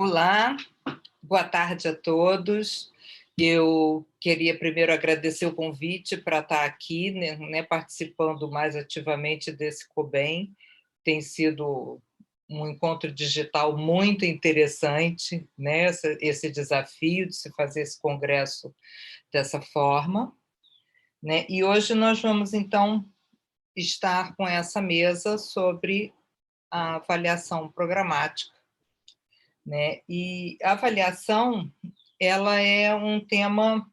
Olá, boa tarde a todos. Eu queria primeiro agradecer o convite para estar aqui, né, participando mais ativamente desse COBEM. Tem sido um encontro digital muito interessante, né, esse desafio de se fazer esse congresso dessa forma, né? E hoje nós vamos, então, estar com essa mesa sobre a avaliação programática, né? E a avaliação, ela é um tema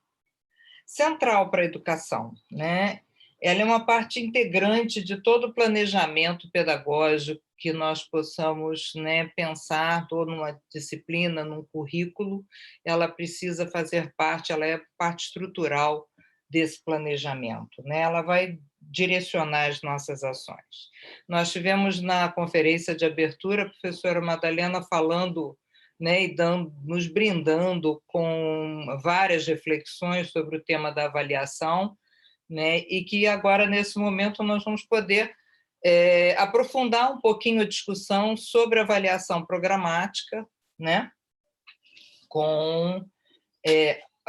central para a educação, né? Ela é uma parte integrante de todo o planejamento pedagógico que nós possamos, né, pensar toda uma disciplina, num currículo, ela precisa fazer parte, ela é parte estrutural desse planejamento, né? Ela vai direcionar as nossas ações. Nós tivemos na conferência de abertura a professora Madalena falando, né, e nos brindando com várias reflexões sobre o tema da avaliação, né, e que agora, nesse momento, nós vamos poder aprofundar um pouquinho a discussão sobre avaliação programática, né, com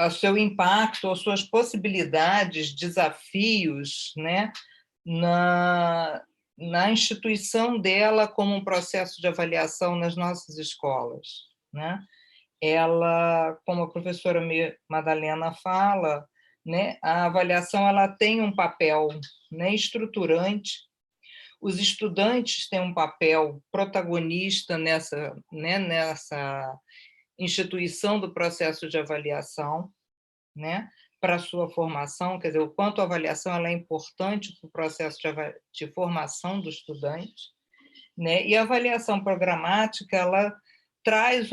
o seu impacto, as suas possibilidades, desafios, né, na instituição dela como um processo de avaliação nas nossas escolas, né? Ela, como a professora Madalena fala, né, a avaliação ela tem um papel, né, estruturante. Os estudantes têm um papel protagonista nessa, né, nessa instituição do processo de avaliação, né, para a sua formação, quer dizer, o quanto a avaliação ela é importante para o processo de formação do estudante, né? E a avaliação programática ela traz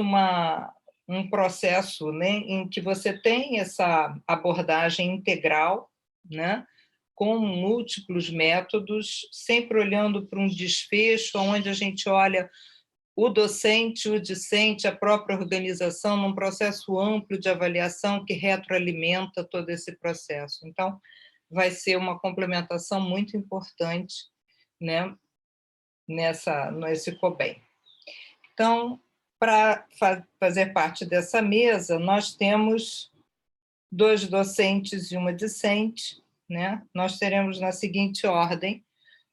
um processo, né, em que você tem essa abordagem integral, né, com múltiplos métodos, sempre olhando para um desfecho, onde a gente olha o docente, o discente, a própria organização, num processo amplo de avaliação que retroalimenta todo esse processo. Então, vai ser uma complementação muito importante, né, nesse COBEM. Então, para fazer parte dessa mesa, nós temos 2 docentes e uma discente, né? Nós teremos na seguinte ordem: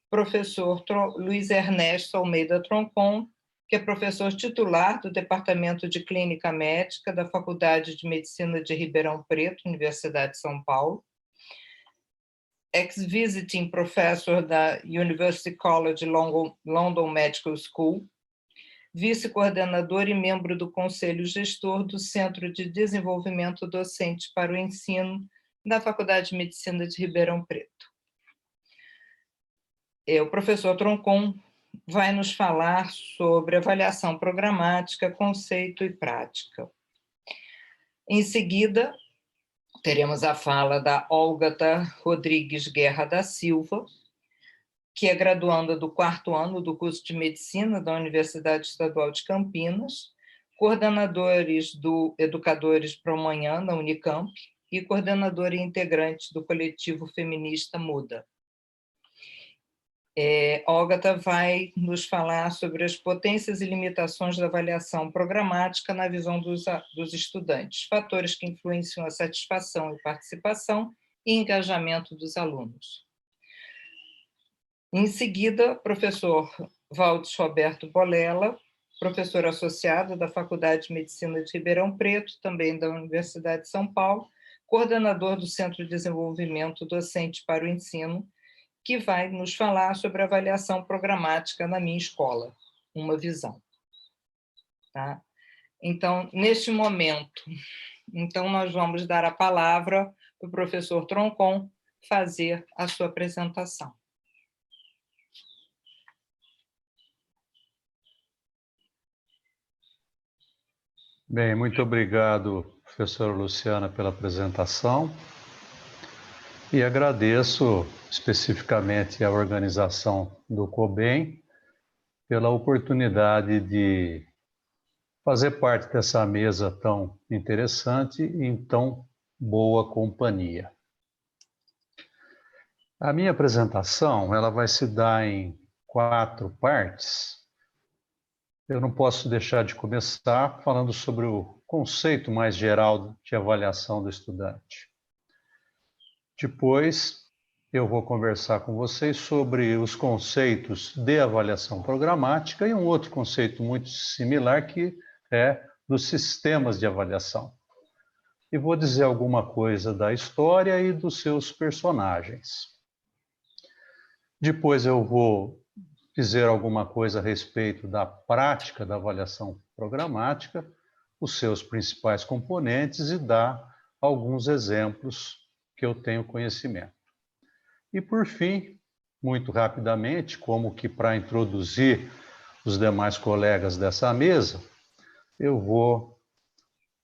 professor Luiz Ernesto Almeida Troncon, que é professor titular do Departamento de Clínica Médica da Faculdade de Medicina de Ribeirão Preto, Universidade de São Paulo, ex-visiting professor da University College London Medical School, vice-coordenador e membro do Conselho Gestor do Centro de Desenvolvimento Docente para o Ensino da Faculdade de Medicina de Ribeirão Preto. O professor Troncon vai nos falar sobre avaliação programática, conceito e prática. Em seguida, teremos a fala da Olga Rodrigues Guerra da Silva, que é graduanda do 4º ano do curso de Medicina da Universidade Estadual de Campinas, coordenadores do Educadores para o Amanhã, na Unicamp, e coordenadora e integrante do coletivo feminista Muda. Olga vai nos falar sobre as potências e limitações da avaliação programática na visão dos estudantes, fatores que influenciam a satisfação e participação e engajamento dos alunos. Em seguida, professor Valdes Roberto Bolela, professor associado da Faculdade de Medicina de Ribeirão Preto, também da Universidade de São Paulo, coordenador do Centro de Desenvolvimento Docente para o Ensino, que vai nos falar sobre a avaliação programática na minha escola, uma visão. Tá? Então, neste momento, então nós vamos dar a palavra para o professor Troncon fazer a sua apresentação. Bem, muito obrigado, professora Luciana, pela apresentação e agradeço especificamente à organização do COBEM pela oportunidade de fazer parte dessa mesa tão interessante e em tão boa companhia. A minha apresentação ela vai se dar em 4 partes. eu não posso deixar de começar falando sobre o conceito mais geral de avaliação do estudante. Depois, eu vou conversar com vocês sobre os conceitos de avaliação programática e um outro conceito muito similar que é dos sistemas de avaliação. E vou dizer alguma coisa da história e dos seus personagens. Depois eu vou dizer alguma coisa a respeito da prática da avaliação programática, os seus principais componentes e dar alguns exemplos que eu tenho conhecimento. E por fim, muito rapidamente, como que para introduzir os demais colegas dessa mesa, eu vou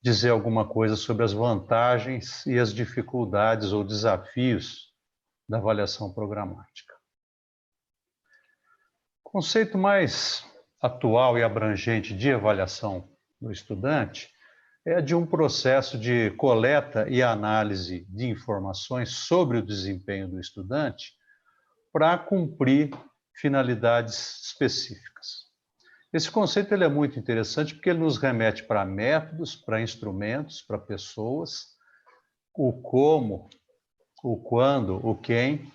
dizer alguma coisa sobre as vantagens e as dificuldades ou desafios da avaliação programática. O conceito mais atual e abrangente de avaliação do estudante é de um processo de coleta e análise de informações sobre o desempenho do estudante para cumprir finalidades específicas. Esse conceito ele é muito interessante porque ele nos remete para métodos, para instrumentos, para pessoas, o como, o quando, o quem.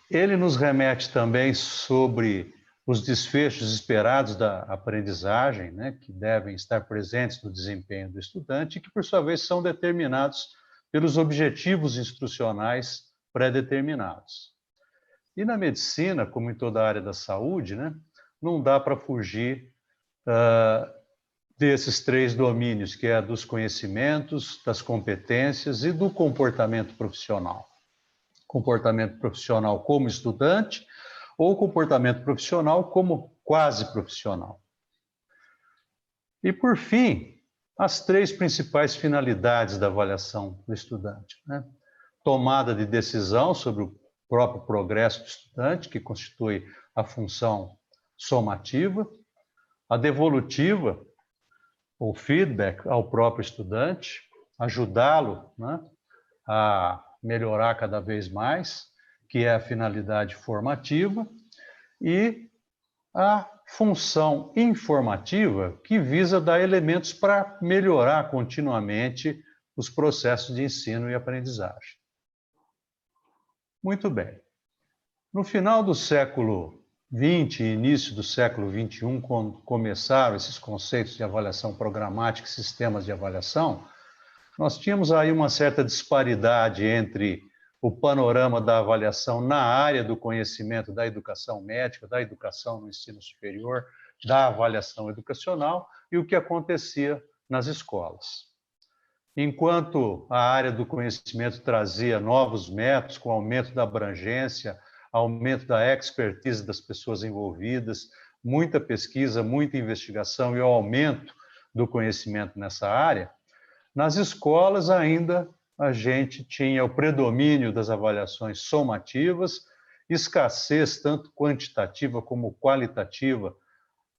Ele nos remete também sobre os desfechos esperados da aprendizagem, né, que devem estar presentes no desempenho do estudante e que, por sua vez, são determinados pelos objetivos instrucionais pré-determinados. E na medicina, como em toda a área da saúde, né, não dá para fugir desses três domínios, que é dos conhecimentos, das competências e do comportamento profissional. Comportamento profissional como estudante ou comportamento profissional como quase profissional. E, por fim, as três principais finalidades da avaliação do estudante, né? Tomada de decisão sobre o próprio progresso do estudante, que constitui a função somativa, a devolutiva, ou feedback ao próprio estudante, ajudá-lo, né, a melhorar cada vez mais, que é a finalidade formativa, e a função informativa, que visa dar elementos para melhorar continuamente os processos de ensino e aprendizagem. Muito bem. No final do século XX e início do século XXI, quando começaram esses conceitos de avaliação programática e sistemas de avaliação, nós tínhamos aí uma certa disparidade entre o panorama da avaliação na área do conhecimento da educação médica, da educação no ensino superior, da avaliação educacional e o que acontecia nas escolas. Enquanto a área do conhecimento trazia novos métodos com aumento da abrangência, aumento da expertise das pessoas envolvidas, muita pesquisa, muita investigação e o aumento do conhecimento nessa área, nas escolas ainda a gente tinha o predomínio das avaliações somativas, escassez tanto quantitativa como qualitativa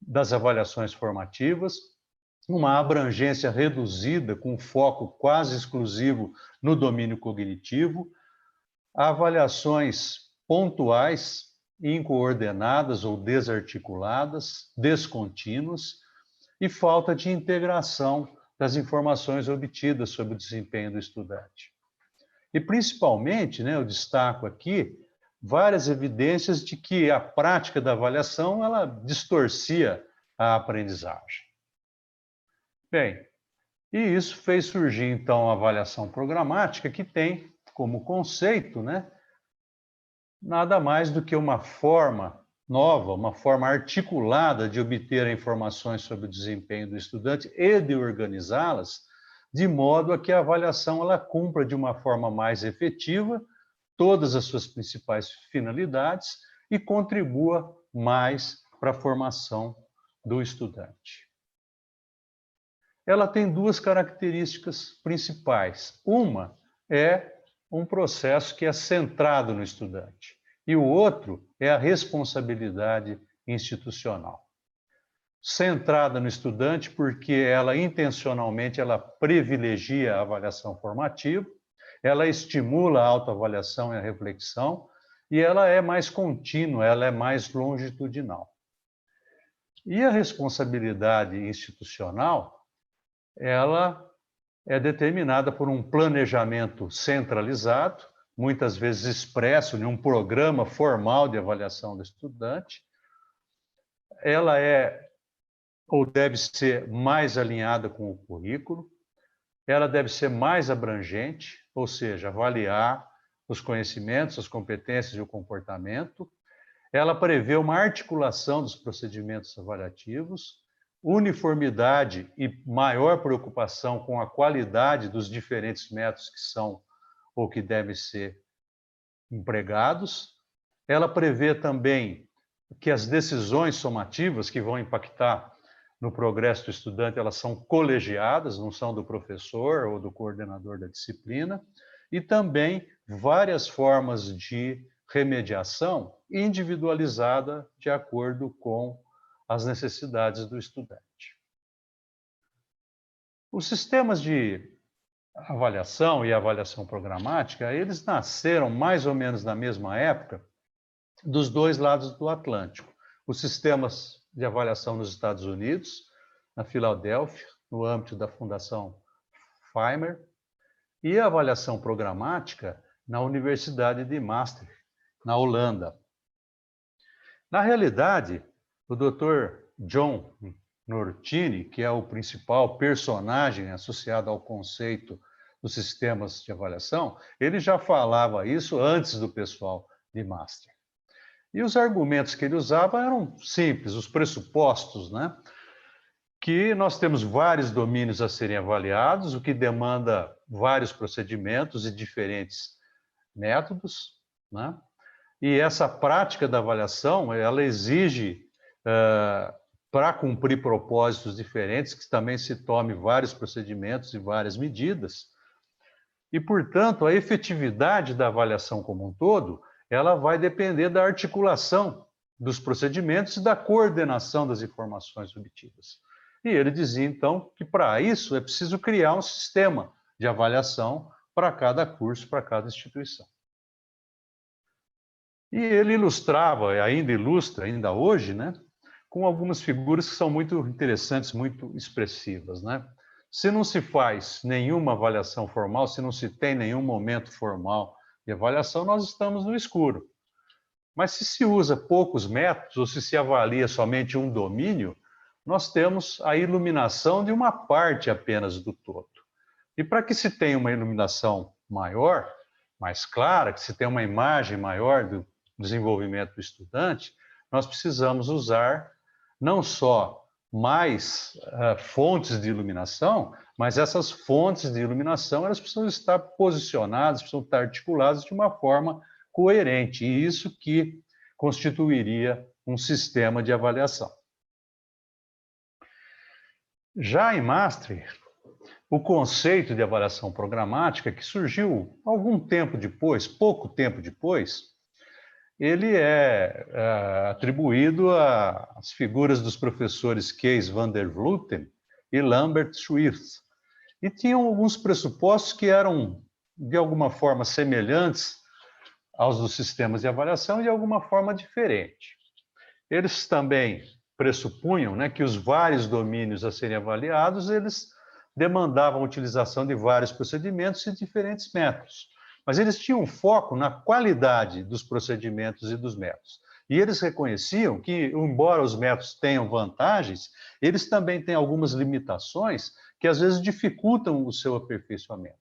das avaliações formativas, uma abrangência reduzida com foco quase exclusivo no domínio cognitivo, avaliações pontuais, incoordenadas ou desarticuladas, descontínuas e falta de integração das informações obtidas sobre o desempenho do estudante. E, principalmente, né, eu destaco aqui várias evidências de que a prática da avaliação ela distorcia a aprendizagem. Bem, e isso fez surgir, então, a avaliação programática, que tem como conceito, né, nada mais do que uma forma nova, uma forma articulada de obter informações sobre o desempenho do estudante e de organizá-las, de modo a que a avaliação ela cumpra de uma forma mais efetiva todas as suas principais finalidades e contribua mais para a formação do estudante. Ela tem duas características principais. Uma é um processo que é centrado no estudante. E o outro é a responsabilidade institucional. Centrada no estudante porque ela intencionalmente ela privilegia a avaliação formativa, ela estimula a autoavaliação e a reflexão e ela é mais contínua, ela é mais longitudinal. E a responsabilidade institucional, ela é determinada por um planejamento centralizado, muitas vezes expresso em um programa formal de avaliação do estudante. Ela é ou deve ser mais alinhada com o currículo, ela deve ser mais abrangente, ou seja, avaliar os conhecimentos, as competências e o comportamento. Ela prevê uma articulação dos procedimentos avaliativos, uniformidade e maior preocupação com a qualidade dos diferentes métodos que são ou que devem ser empregados. Ela prevê também que as decisões somativas que vão impactar no progresso do estudante, elas são colegiadas, não são do professor ou do coordenador da disciplina, e também várias formas de remediação individualizada de acordo com as necessidades do estudante. Os sistemas de avaliação e avaliação programática, eles nasceram mais ou menos na mesma época dos dois lados do Atlântico. Os sistemas de avaliação nos Estados Unidos, na Filadélfia, no âmbito da Fundação Feimer, e a avaliação programática na Universidade de Maastricht, na Holanda. Na realidade, o Dr. John Nortini, que é o principal personagem associado ao conceito dos sistemas de avaliação, ele já falava isso antes do pessoal de Maastricht. E os argumentos que ele usava eram simples, os pressupostos, né? Que nós temos vários domínios a serem avaliados, o que demanda vários procedimentos e diferentes métodos, né? E essa prática da avaliação, ela exige, para cumprir propósitos diferentes, que também se tome vários procedimentos e várias medidas. E, portanto, a efetividade da avaliação como um todo, ela vai depender da articulação dos procedimentos e da coordenação das informações obtidas. E ele dizia, então, que para isso é preciso criar um sistema de avaliação para cada curso, para cada instituição. E ele ilustrava, e ainda ilustra, ainda hoje, né, com algumas figuras que são muito interessantes, muito expressivas, né? Se não se faz nenhuma avaliação formal, se não se tem nenhum momento formal de avaliação, nós estamos no escuro. Mas se se usa poucos métodos, ou se avalia somente um domínio, nós temos a iluminação de uma parte apenas do todo. E para que se tenha uma iluminação maior, mais clara, que se tenha uma imagem maior do desenvolvimento do estudante, nós precisamos usar não só mais fontes de iluminação, mas essas fontes de iluminação elas precisam estar posicionadas, precisam estar articuladas de uma forma coerente, e isso que constituiria um sistema de avaliação. Já em Maastricht, o conceito de avaliação programática, que surgiu algum tempo depois, pouco tempo depois, ele é atribuído às figuras dos professores Kees van der Vleuten e Lambert Schwirth. E tinham alguns pressupostos que eram, de alguma forma, semelhantes aos dos sistemas de avaliação e de alguma forma diferente. Eles também pressupunham, né, que os vários domínios a serem avaliados, eles demandavam a utilização de vários procedimentos e diferentes métodos. Mas eles tinham um foco na qualidade dos procedimentos e dos métodos. E eles reconheciam que, embora os métodos tenham vantagens, eles também têm algumas limitações que às vezes dificultam o seu aperfeiçoamento.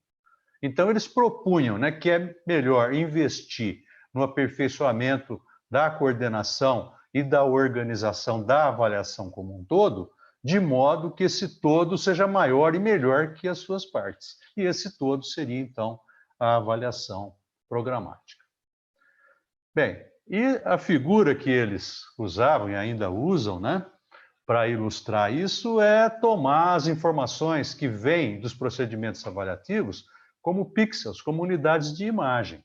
Então, eles propunham, né, que é melhor investir no aperfeiçoamento da coordenação e da organização da avaliação como um todo, de modo que esse todo seja maior e melhor que as suas partes. E esse todo seria, então, a avaliação programática. Bem, e a figura que eles usavam e ainda usam, né, para ilustrar isso é tomar as informações que vêm dos procedimentos avaliativos como pixels, como unidades de imagem.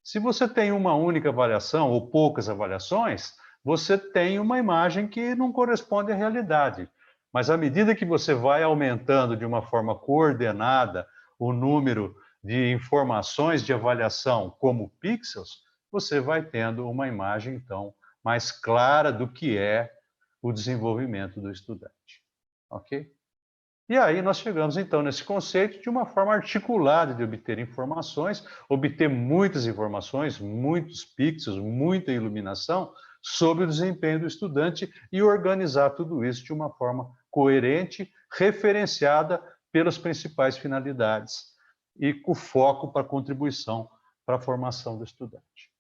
Se você tem uma única avaliação ou poucas avaliações, você tem uma imagem que não corresponde à realidade. Mas à medida que você vai aumentando de uma forma coordenada o número de informações de avaliação como pixels, você vai tendo uma imagem, então, mais clara do que é o desenvolvimento do estudante. Ok? E aí nós chegamos, então, nesse conceito de uma forma articulada de obter informações, obter muitas informações, muitos pixels, muita iluminação sobre o desempenho do estudante e organizar tudo isso de uma forma coerente, referenciada pelas principais finalidades e com foco para a contribuição para a formação do estudante.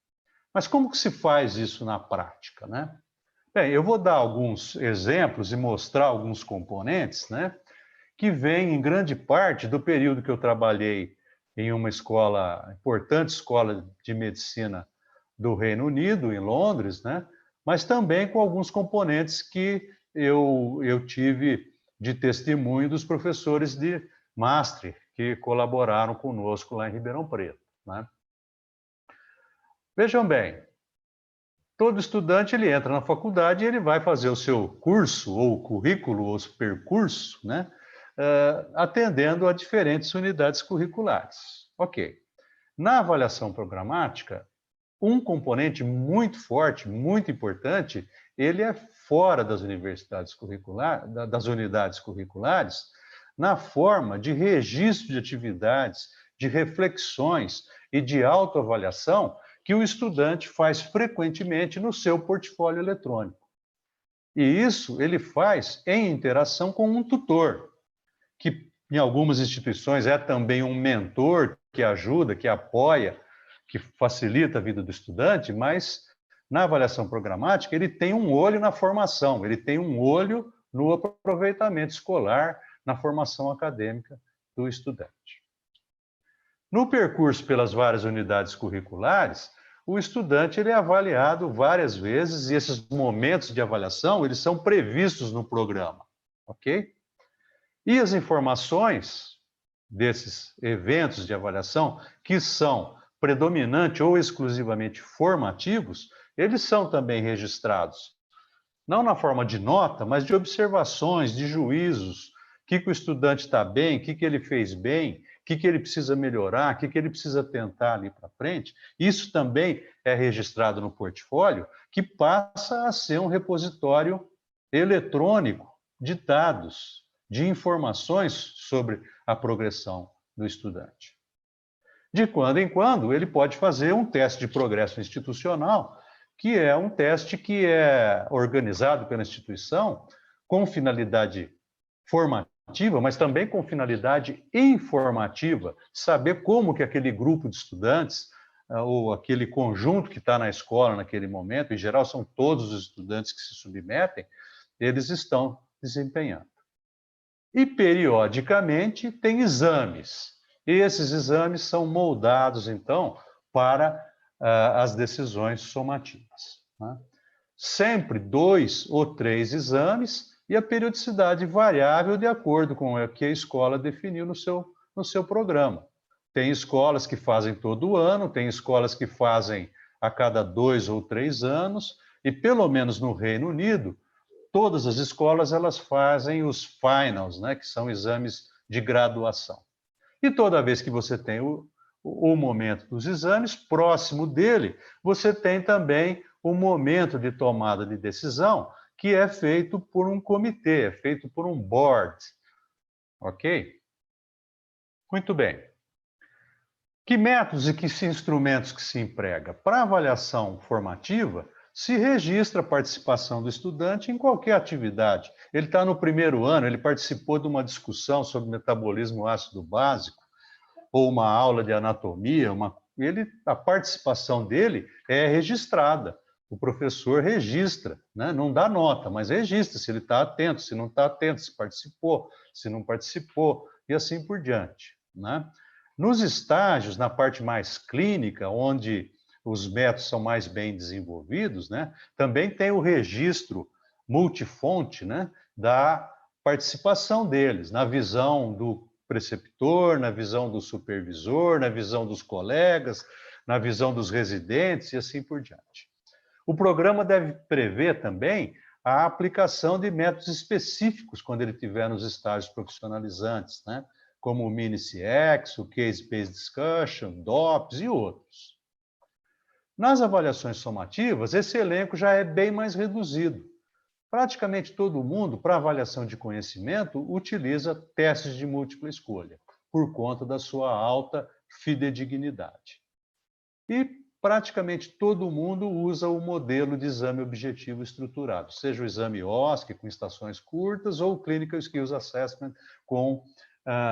Mas como que se faz isso na prática, né? Bem, eu vou dar alguns exemplos e mostrar alguns componentes, né, que vêm em grande parte do período que eu trabalhei em uma escola, importante escola de medicina do Reino Unido, em Londres, né, mas também com alguns componentes que eu tive de testemunho dos professores de Maastricht, que colaboraram conosco lá em Ribeirão Preto, né. Vejam bem, todo estudante ele entra na faculdade e ele vai fazer o seu curso, ou currículo, ou percurso, né, atendendo a diferentes unidades curriculares. Ok. Na avaliação programática, um componente muito forte, muito importante, ele é fora das universidades curriculares, das unidades curriculares, na forma de registro de atividades, de reflexões e de autoavaliação que o estudante faz frequentemente no seu portfólio eletrônico. E isso ele faz em interação com um tutor, que em algumas instituições é também um mentor que ajuda, que apoia, que facilita a vida do estudante, mas na avaliação programática ele tem um olho na formação, ele tem um olho no aproveitamento escolar, na formação acadêmica do estudante. No percurso pelas várias unidades curriculares, o estudante ele é avaliado várias vezes e esses momentos de avaliação eles são previstos no programa, ok? E as informações desses eventos de avaliação, que são predominante ou exclusivamente formativos, eles são também registrados, não na forma de nota, mas de observações, de juízos, o que o estudante está bem, o que ele fez bem, o que ele precisa melhorar, o que ele precisa tentar ali para frente. Isso também é registrado no portfólio, que passa a ser um repositório eletrônico de dados, de informações sobre a progressão do estudante. De quando em quando, ele pode fazer um teste de progresso institucional, que é um teste que é organizado pela instituição com finalidade formativa, mas também com finalidade informativa, saber como que aquele grupo de estudantes ou aquele conjunto que está na escola naquele momento, em geral são todos os estudantes que se submetem, eles estão desempenhando. E, periodicamente, tem exames. E esses exames são moldados, então, para as decisões somativas, né? Sempre 2 ou 3 exames e a periodicidade variável de acordo com o que a escola definiu no seu programa. Tem escolas que fazem todo ano, tem escolas que fazem a cada 2 ou 3 anos, e pelo menos no Reino Unido, todas as escolas elas fazem os finals, né, que são exames de graduação. E toda vez que você tem o momento dos exames, próximo dele, você tem também o momento de tomada de decisão, que é feito por um comitê, é feito por um board. Ok? Muito bem. Que métodos e que instrumentos que se emprega? Para avaliação formativa, se registra a participação do estudante em qualquer atividade. Ele está no primeiro ano, ele participou de uma discussão sobre metabolismo ácido básico, ou uma aula de anatomia, a participação dele é registrada. O professor registra, né? Não dá nota, mas registra se ele está atento, se não está atento, se participou, se não participou, e assim por diante, né? Nos estágios, na parte mais clínica, onde os métodos são mais bem desenvolvidos, né, também tem o registro multifonte, né, da participação deles, na visão do preceptor, na visão do supervisor, na visão dos colegas, na visão dos residentes e assim por diante. O programa deve prever também a aplicação de métodos específicos quando ele estiver nos estágios profissionalizantes, né, como o Mini-CX, o Case-Based Discussion, DOPS e outros. Nas avaliações somativas, esse elenco já é bem mais reduzido. praticamente todo mundo, para avaliação de conhecimento, utiliza testes de múltipla escolha, por conta da sua alta fidedignidade. E praticamente todo mundo usa o modelo de exame objetivo estruturado, seja o exame OSCE, com estações curtas, ou o Clinical Skills Assessment, com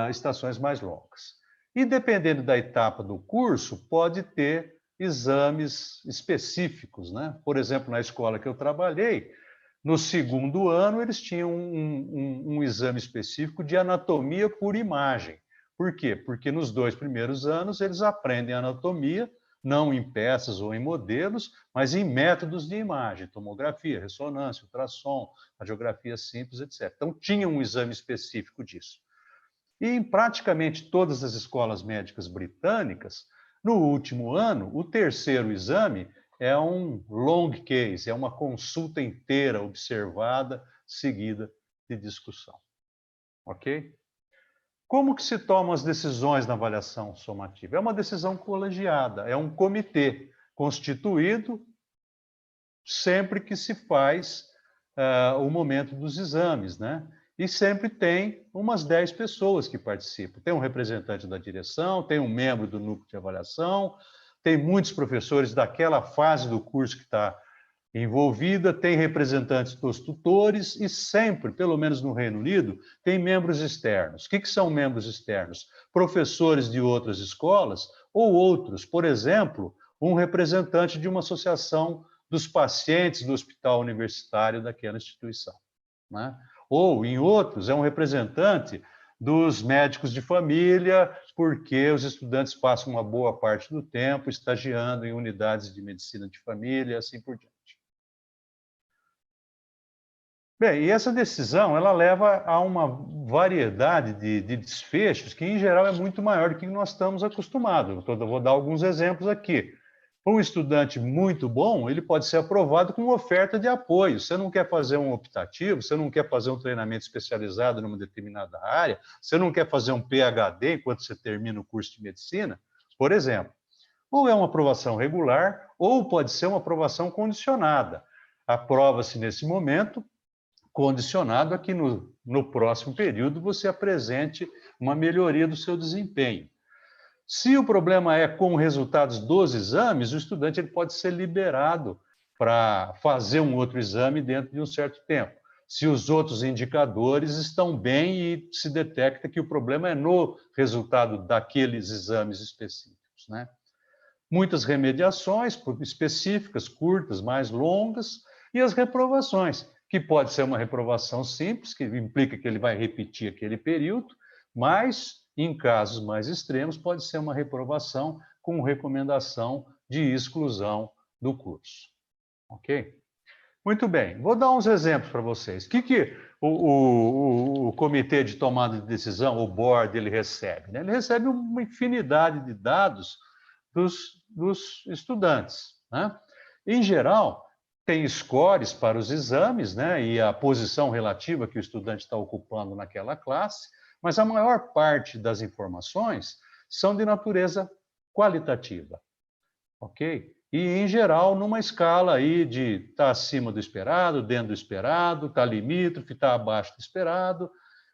estações mais longas. E dependendo da etapa do curso, pode ter exames específicos, né? Por exemplo, na escola que eu trabalhei, no segundo ano, eles tinham um exame específico de anatomia por imagem. Por quê? Porque nos 2 primeiros anos eles aprendem anatomia, não em peças ou em modelos, mas em métodos de imagem, tomografia, ressonância, ultrassom, radiografia simples, etc. Então, tinha um exame específico disso. E em praticamente todas as escolas médicas britânicas, no último ano, o terceiro exame é um long case, é uma consulta inteira observada, seguida de discussão. Ok? Como que se tomam as decisões na avaliação somativa? É uma decisão colegiada, é um comitê constituído sempre que se faz o momento dos exames, né? E sempre tem umas 10 pessoas que participam. Tem um representante da direção, tem um membro do núcleo de avaliação, tem muitos professores daquela fase do curso que está envolvida, tem representantes dos tutores e sempre, pelo menos no Reino Unido, tem membros externos. O que são membros externos? Professores de outras escolas ou outros, por exemplo, um representante de uma associação dos pacientes do hospital universitário daquela instituição, né? Ou, em outros, é um representante dos médicos de família, porque os estudantes passam uma boa parte do tempo estagiando em unidades de medicina de família e assim por diante. Bem, e essa decisão, ela leva a uma variedade de desfechos que, em geral, é muito maior do que nós estamos acostumados. Eu vou dar alguns exemplos aqui. Um estudante muito bom, ele pode ser aprovado com oferta de apoio. Você não quer fazer um optativo, você não quer fazer um treinamento especializado numa determinada área, você não quer fazer um PhD enquanto você termina o curso de medicina, por exemplo. Ou é uma aprovação regular, ou pode ser uma aprovação condicionada. Aprova-se nesse momento, condicionado a que no próximo período você apresente uma melhoria do seu desempenho. Se o problema é com resultados dos exames, o estudante ele pode ser liberado para fazer um outro exame dentro de um certo tempo. Se os outros indicadores estão bem e se detecta que o problema é no resultado daqueles exames específicos, né? Muitas remediações específicas, curtas, mais longas, e as reprovações, que pode ser uma reprovação simples, que implica que ele vai repetir aquele período, mas, em casos mais extremos, pode ser uma reprovação com recomendação de exclusão do curso. Ok? Muito bem, vou dar uns exemplos para vocês. O que o comitê de tomada de decisão, o board, ele recebe? Né? Ele recebe uma infinidade de dados dos estudantes, né? Em geral, tem scores para os exames, né? E a posição relativa que o estudante está ocupando naquela classe, mas a maior parte das informações são de natureza qualitativa, ok? E, em geral, numa escala aí de está acima do esperado, dentro do esperado, está limítrofe, está abaixo do esperado.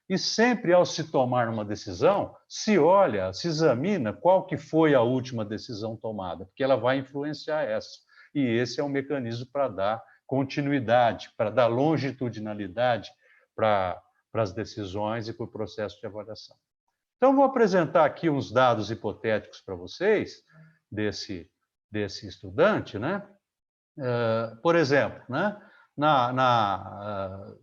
E sempre, ao se tomar uma decisão, se olha, se examina qual que foi a última decisão tomada, porque ela vai influenciar essa. E esse é um mecanismo para dar continuidade, para dar longitudinalidade para as decisões e para o processo de avaliação. Então, vou apresentar aqui uns dados hipotéticos para vocês desse estudante, né? Por exemplo, né? Na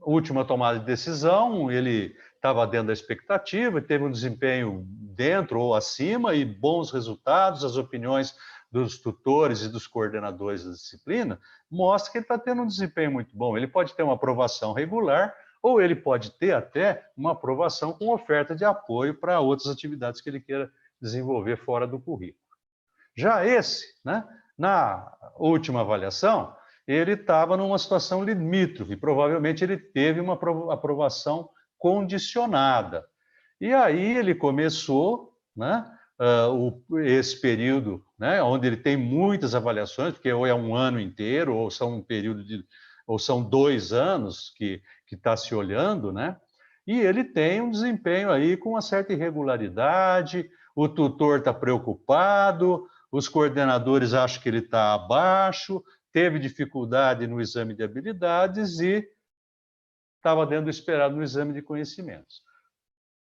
última tomada de decisão, ele estava dentro da expectativa, teve um desempenho dentro ou acima e bons resultados, as opiniões dos tutores e dos coordenadores da disciplina mostram que ele está tendo um desempenho muito bom. Ele pode ter uma aprovação regular ou ele pode ter até uma aprovação com oferta de apoio para outras atividades que ele queira desenvolver fora do currículo. Já esse, né, na última avaliação, ele estava numa situação limítrofe, provavelmente ele teve uma aprovação condicionada. E aí ele começou, né, esse período, né, onde ele tem muitas avaliações, porque ou é um ano inteiro, ou são um período ou são 2 anos que está se olhando, né? E ele tem um desempenho aí com uma certa irregularidade, o tutor está preocupado, os coordenadores acham que ele está abaixo, teve dificuldade no exame de habilidades e estava dentro do esperado no exame de conhecimentos.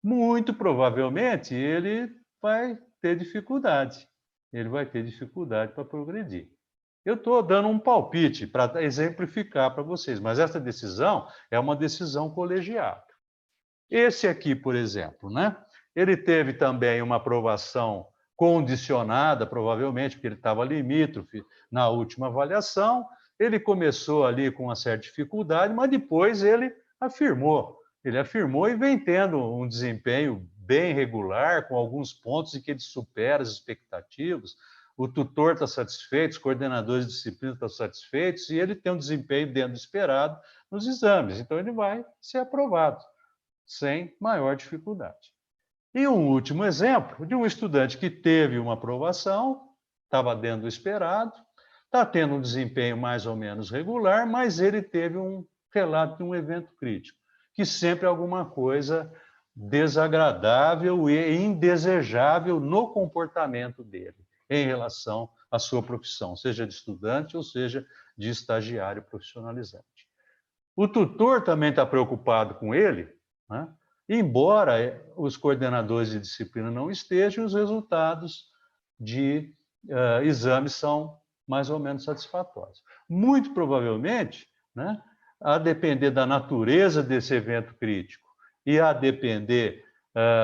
Muito provavelmente ele vai ter dificuldade. Ele vai ter dificuldade para progredir. Eu estou dando um palpite para exemplificar para vocês, mas essa decisão é uma decisão colegiada. Esse aqui, por exemplo, né? Ele teve também uma aprovação condicionada, provavelmente, porque ele estava limítrofe na última avaliação. Ele começou ali com uma certa dificuldade, mas depois ele afirmou. Ele afirmou e vem tendo um desempenho bem regular, com alguns pontos em que ele supera as expectativas. O tutor está satisfeito, os coordenadores de disciplina estão satisfeitos e ele tem um desempenho dentro do esperado nos exames. Então, ele vai ser aprovado sem maior dificuldade. E um último exemplo de um estudante que teve uma aprovação, estava dentro do esperado, está tendo um desempenho mais ou menos regular, mas ele teve um relato de um evento crítico, que sempre é alguma coisa desagradável e indesejável no comportamento dele em relação à sua profissão, seja de estudante ou seja de estagiário profissionalizante. O tutor também está preocupado com ele, né? Embora os coordenadores de disciplina não estejam, os resultados de exames são mais ou menos satisfatórios. Muito provavelmente, né, a depender da natureza desse evento crítico e a depender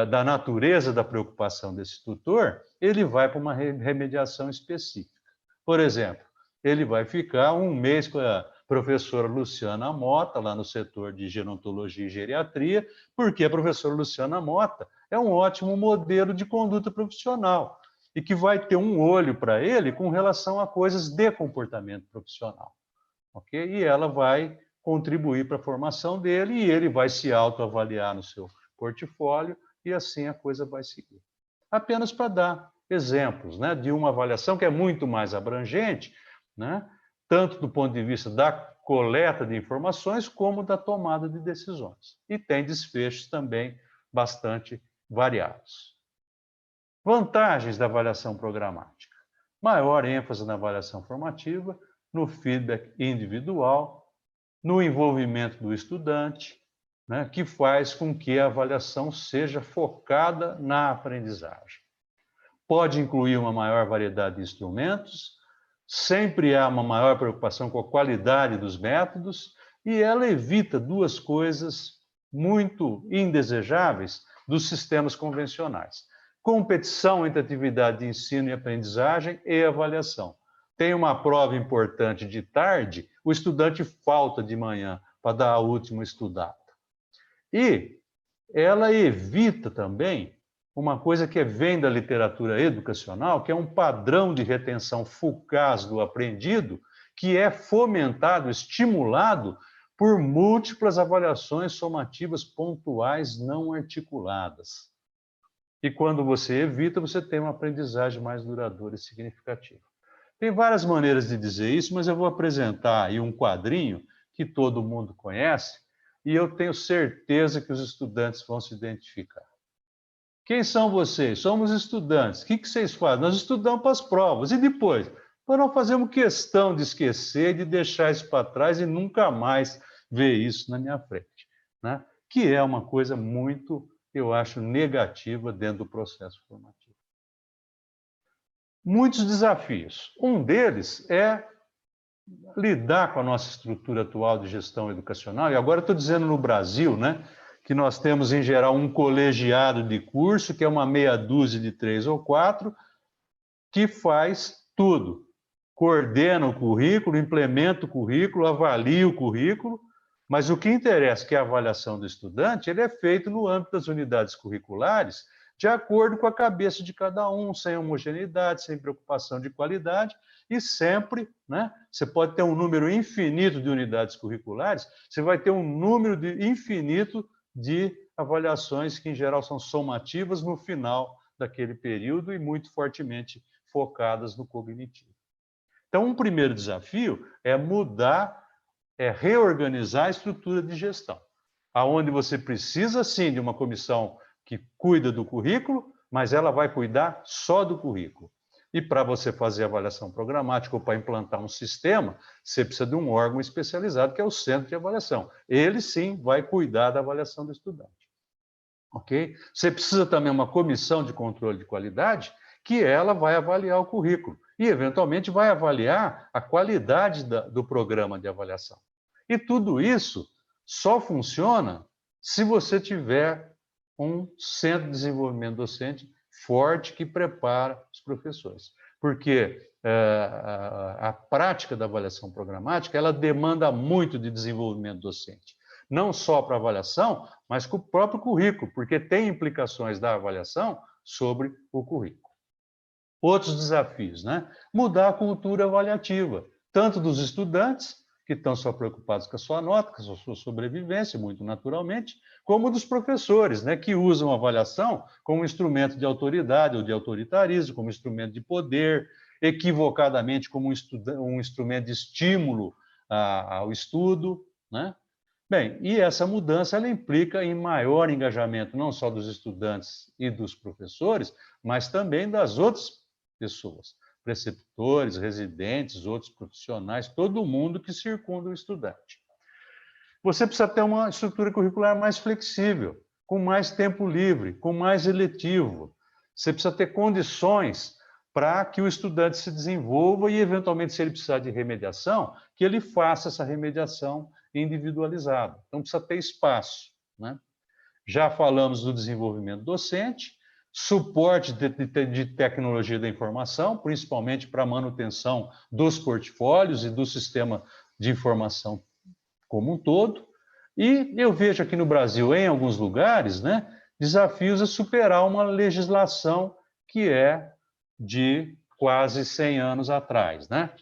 da natureza da preocupação desse tutor, ele vai para uma remediação específica. Por exemplo, ele vai ficar um mês com a professora Luciana Mota, lá no setor de gerontologia e geriatria, porque a professora Luciana Mota é um ótimo modelo de conduta profissional e que vai ter um olho para ele com relação a coisas de comportamento profissional. Okay? E ela vai contribuir para a formação dele e ele vai se autoavaliar no seu portfólio e assim a coisa vai seguir. Apenas para dar exemplos, né, de uma avaliação que é muito mais abrangente, né, tanto do ponto de vista da coleta de informações como da tomada de decisões. E tem desfechos também bastante variados. Vantagens da avaliação programática. Maior ênfase na avaliação formativa, no feedback individual, no envolvimento do estudante, né, que faz com que a avaliação seja focada na aprendizagem. Pode incluir uma maior variedade de instrumentos, sempre há uma maior preocupação com a qualidade dos métodos e ela evita 2 coisas muito indesejáveis dos sistemas convencionais. Competição entre atividade de ensino e aprendizagem e avaliação. Tem uma prova importante de tarde, o estudante falta de manhã para dar a última estudada. E ela evita também uma coisa que vem da literatura educacional, que é um padrão de retenção fugaz do aprendido, que é fomentado, estimulado por múltiplas avaliações somativas pontuais não articuladas. E quando você evita, você tem uma aprendizagem mais duradoura e significativa. Tem várias maneiras de dizer isso, mas eu vou apresentar aí um quadrinho que todo mundo conhece e eu tenho certeza que os estudantes vão se identificar. Quem são vocês? Somos estudantes. O que vocês fazem? Nós estudamos para as provas. E depois? Nós não fazemos questão de esquecer, de deixar isso para trás e nunca mais ver isso na minha frente, né? Que é uma coisa muito, eu acho, negativa dentro do processo formativo. Muitos desafios. Um deles é lidar com a nossa estrutura atual de gestão educacional. E agora estou dizendo no Brasil, né? Que nós temos, em geral, um colegiado de curso, que é uma meia dúzia de 3 ou 4, que faz tudo. Coordena o currículo, implementa o currículo, avalia o currículo, mas o que interessa, que é a avaliação do estudante, ele é feito no âmbito das unidades curriculares, de acordo com a cabeça de cada um, sem homogeneidade, sem preocupação de qualidade, e sempre, né, você pode ter um número infinito de unidades curriculares, você vai ter um número infinito de avaliações que, em geral, são somativas no final daquele período e muito fortemente focadas no cognitivo. Então, um primeiro desafio é mudar é reorganizar a estrutura de gestão, aonde você precisa, sim, de uma comissão que cuida do currículo, mas ela vai cuidar só do currículo. E para você fazer avaliação programática ou para implantar um sistema, você precisa de um órgão especializado, que é o Centro de Avaliação. Ele, sim, vai cuidar da avaliação do estudante. Ok? Você precisa também de uma comissão de controle de qualidade, que ela vai avaliar o currículo e, eventualmente, vai avaliar a qualidade do programa de avaliação. E tudo isso só funciona se você tiver um centro de desenvolvimento docente forte que prepara os professores. Porque a prática da avaliação programática, ela demanda muito de desenvolvimento docente. Não só para a avaliação, mas com o próprio currículo, porque tem implicações da avaliação sobre o currículo. Outros desafios, né? Mudar a cultura avaliativa, tanto dos estudantes, que estão só preocupados com a sua nota, com a sua sobrevivência, muito naturalmente, como dos professores, né, que usam a avaliação como instrumento de autoridade ou de autoritarismo, como instrumento de poder, equivocadamente como um instrumento de estímulo ao estudo, né? Bem, e essa mudança ela implica em maior engajamento não só dos estudantes e dos professores, mas também das outras pessoas, preceptores, residentes, outros profissionais, todo mundo que circunda o estudante. Você precisa ter uma estrutura curricular mais flexível, com mais tempo livre, com mais eletivo. Você precisa ter condições para que o estudante se desenvolva e, eventualmente, se ele precisar de remediação, que ele faça essa remediação individualizada. Então, precisa ter espaço, né? Já falamos do desenvolvimento docente, suporte de tecnologia da informação, principalmente para a manutenção dos portfólios e do sistema de informação como um todo. E eu vejo aqui no Brasil, em alguns lugares, né, desafios a superar uma legislação que é de quase 100 anos atrás, né?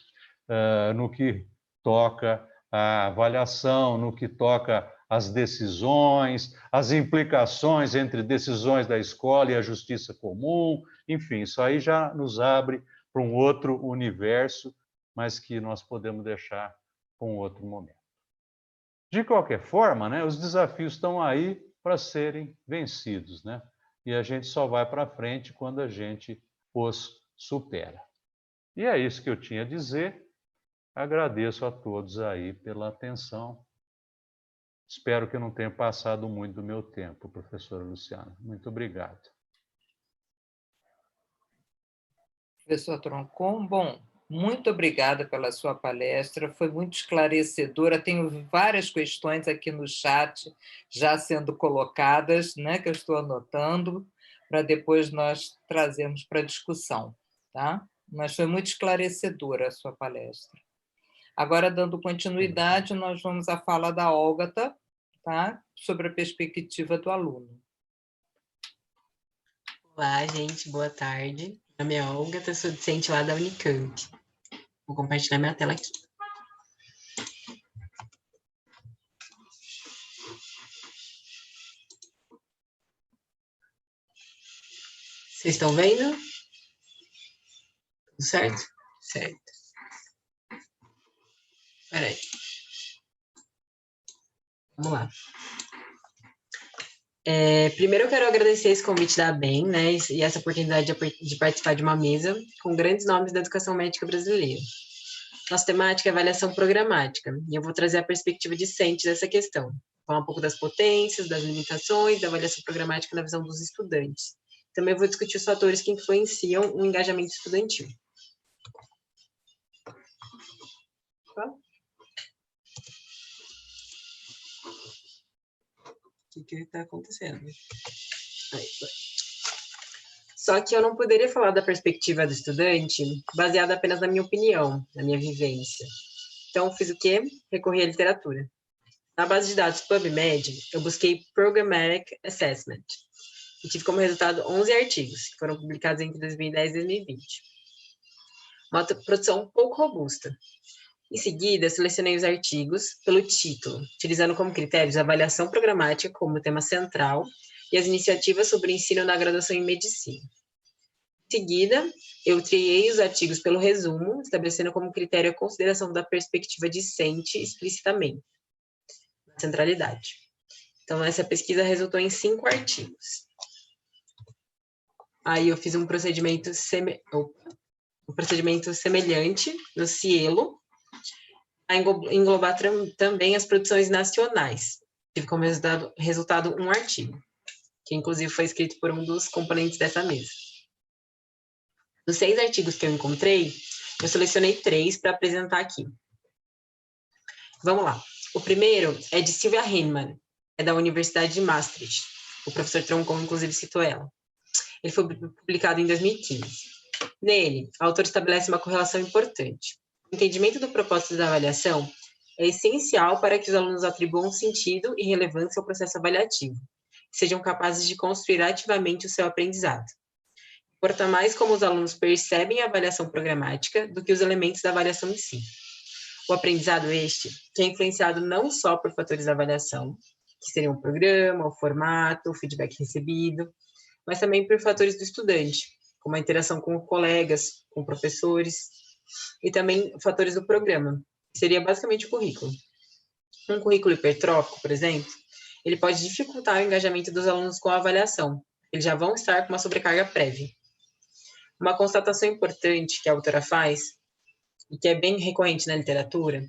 No que toca à avaliação, no que toca às decisões, as implicações entre decisões da escola e a justiça comum, enfim, isso aí já nos abre para um outro universo, mas que nós podemos deixar para um outro momento. De qualquer forma, né, os desafios estão aí para serem vencidos, né? E a gente só vai para frente quando a gente os supera. E é isso que eu tinha a dizer. Agradeço a todos aí pela atenção. Espero que eu não tenha passado muito do meu tempo, professora Luciana. Muito obrigado. Professor Troncon, bom, muito obrigada pela sua palestra, foi muito esclarecedora. Tenho várias questões aqui no chat já sendo colocadas, né, que eu estou anotando, para depois nós trazermos para discussão, tá? Mas foi muito esclarecedora a sua palestra. Agora, dando continuidade, nós vamos à fala da Olga, tá? Sobre a perspectiva do aluno. Olá, gente, boa tarde. Meu nome é Olga, sou docente lá da Unicamp. Vou compartilhar minha tela aqui. Vocês estão vendo? Tudo certo? Certo. Espera aí. Vamos lá. Primeiro eu quero agradecer esse convite da ABEM, né, e essa oportunidade de participar de uma mesa com grandes nomes da educação médica brasileira. Nossa temática é avaliação programática, e eu vou trazer a perspectiva discente dessa questão. Falar um pouco das potências, das limitações da avaliação programática na visão dos estudantes. Também vou discutir os fatores que influenciam o engajamento estudantil. O que está acontecendo? Aí, só que eu não poderia falar da perspectiva do estudante baseada apenas na minha opinião, na minha vivência. Então, fiz o quê? Recorri à literatura. Na base de dados PubMed, eu busquei Programmatic Assessment e tive como resultado 11 artigos, que foram publicados entre 2010 e 2020. Uma produção um pouco robusta. Em seguida, selecionei os artigos pelo título, utilizando como critérios a avaliação programática como tema central e as iniciativas sobre o ensino na graduação em medicina. Em seguida, eu triei os artigos pelo resumo, estabelecendo como critério a consideração da perspectiva discente explicitamente, na centralidade. Então, essa pesquisa resultou em 5 artigos. Aí eu fiz um procedimento semelhante no Cielo, a englobar também as produções nacionais. Tive como resultado um artigo, que inclusive foi escrito por um dos componentes dessa mesa. Dos 6 artigos que eu encontrei, eu selecionei 3 para apresentar aqui. Vamos lá. O primeiro é de Sylvia Heinemann, é da Universidade de Maastricht. O professor Troncon, inclusive, citou ela. Ele foi publicado em 2015. Nele, a autora estabelece uma correlação importante. O entendimento do propósito da avaliação é essencial para que os alunos atribuam sentido e relevância ao processo avaliativo, e sejam capazes de construir ativamente o seu aprendizado. Importa mais como os alunos percebem a avaliação programática do que os elementos da avaliação em si. O aprendizado este que é influenciado não só por fatores da avaliação, que seriam o programa, o formato, o feedback recebido, mas também por fatores do estudante, como a interação com colegas, com professores, e também fatores do programa, que seria basicamente o currículo. Um currículo hipertrófico, por exemplo, ele pode dificultar o engajamento dos alunos com a avaliação. Eles já vão estar com uma sobrecarga prévia. Uma constatação importante que a autora faz, e que é bem recorrente na literatura,